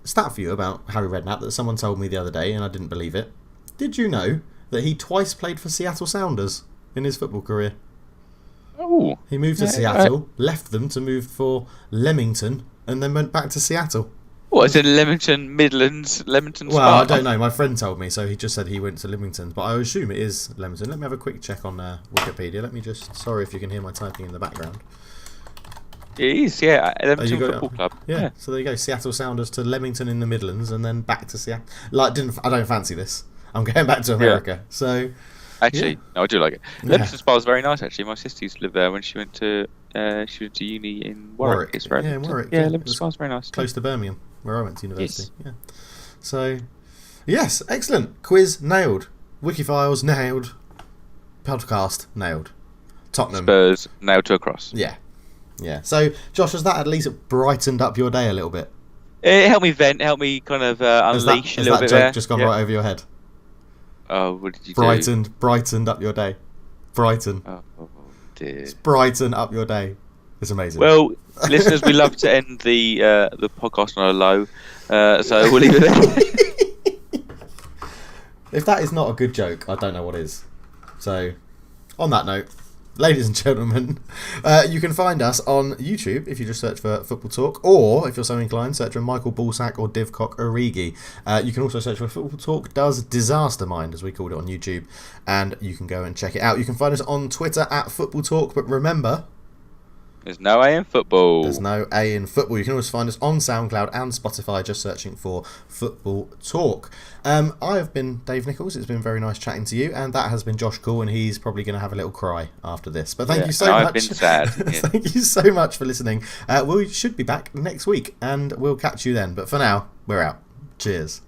stat for you about Harry Redknapp that someone told me the other day, and I didn't believe it. Did you know that he twice played for Seattle Sounders in his football career? Oh, he moved to Seattle, left them to move for Leamington, and then went back to Seattle. What is it, Leamington Midlands, Leamington Spa? Well, I don't know. My friend told me, so he just said he went to Leamington, but I assume it is Leamington. Let me have a quick check on Wikipedia. Let me just... Sorry if you can hear my typing in the background. It is, yeah. Leamington Football Club. Yeah, so there you go. Seattle Sounders to Leamington in the Midlands, and then back to Seattle. I don't fancy this. I'm going back to America. So... Actually, no, I do like it. Leamington Spa is very nice. Actually, my sister used to live there when she went to uni in Warwick. It's very Warwick. Yeah, Leamington Spa is very nice. Close to Birmingham, where I went to university. Yes. Yeah. So, yes, excellent. Quiz nailed. Wikifiles nailed. Podcast nailed. Tottenham. Spurs nailed to a cross. Yeah. Yeah. So, Josh, has that at least brightened up your day a little bit? It helped me vent, helped me kind of unleash a little bit there. Has that joke just gone right over your head? Oh, what did you do? Brightened up your day. Brighton. Oh, dear. It's brighten up your day. It's amazing. Well, listeners, we love to end the podcast on a low, so we'll leave it there. If that is not a good joke, I don't know what is. So, on that note, ladies and gentlemen, you can find us on YouTube if you just search for Football Talk, or if you're so inclined, search for Michael Ballsack or Divcock Origi. You can also search for Football Talk Does Disaster Mind, as we called it on YouTube, and you can go and check it out. You can find us on Twitter at Football Talk, but remember... There's no A in football. There's no A in football. You can always find us on SoundCloud and Spotify just searching for Football Talk. I have been Dave Nichols. It's been very nice chatting to you, and that has been Josh Cool, and he's probably going to have a little cry after this. But thank you so much. I've been sad. Yeah. Thank you so much for listening. We should be back next week, and we'll catch you then. But for now, we're out. Cheers.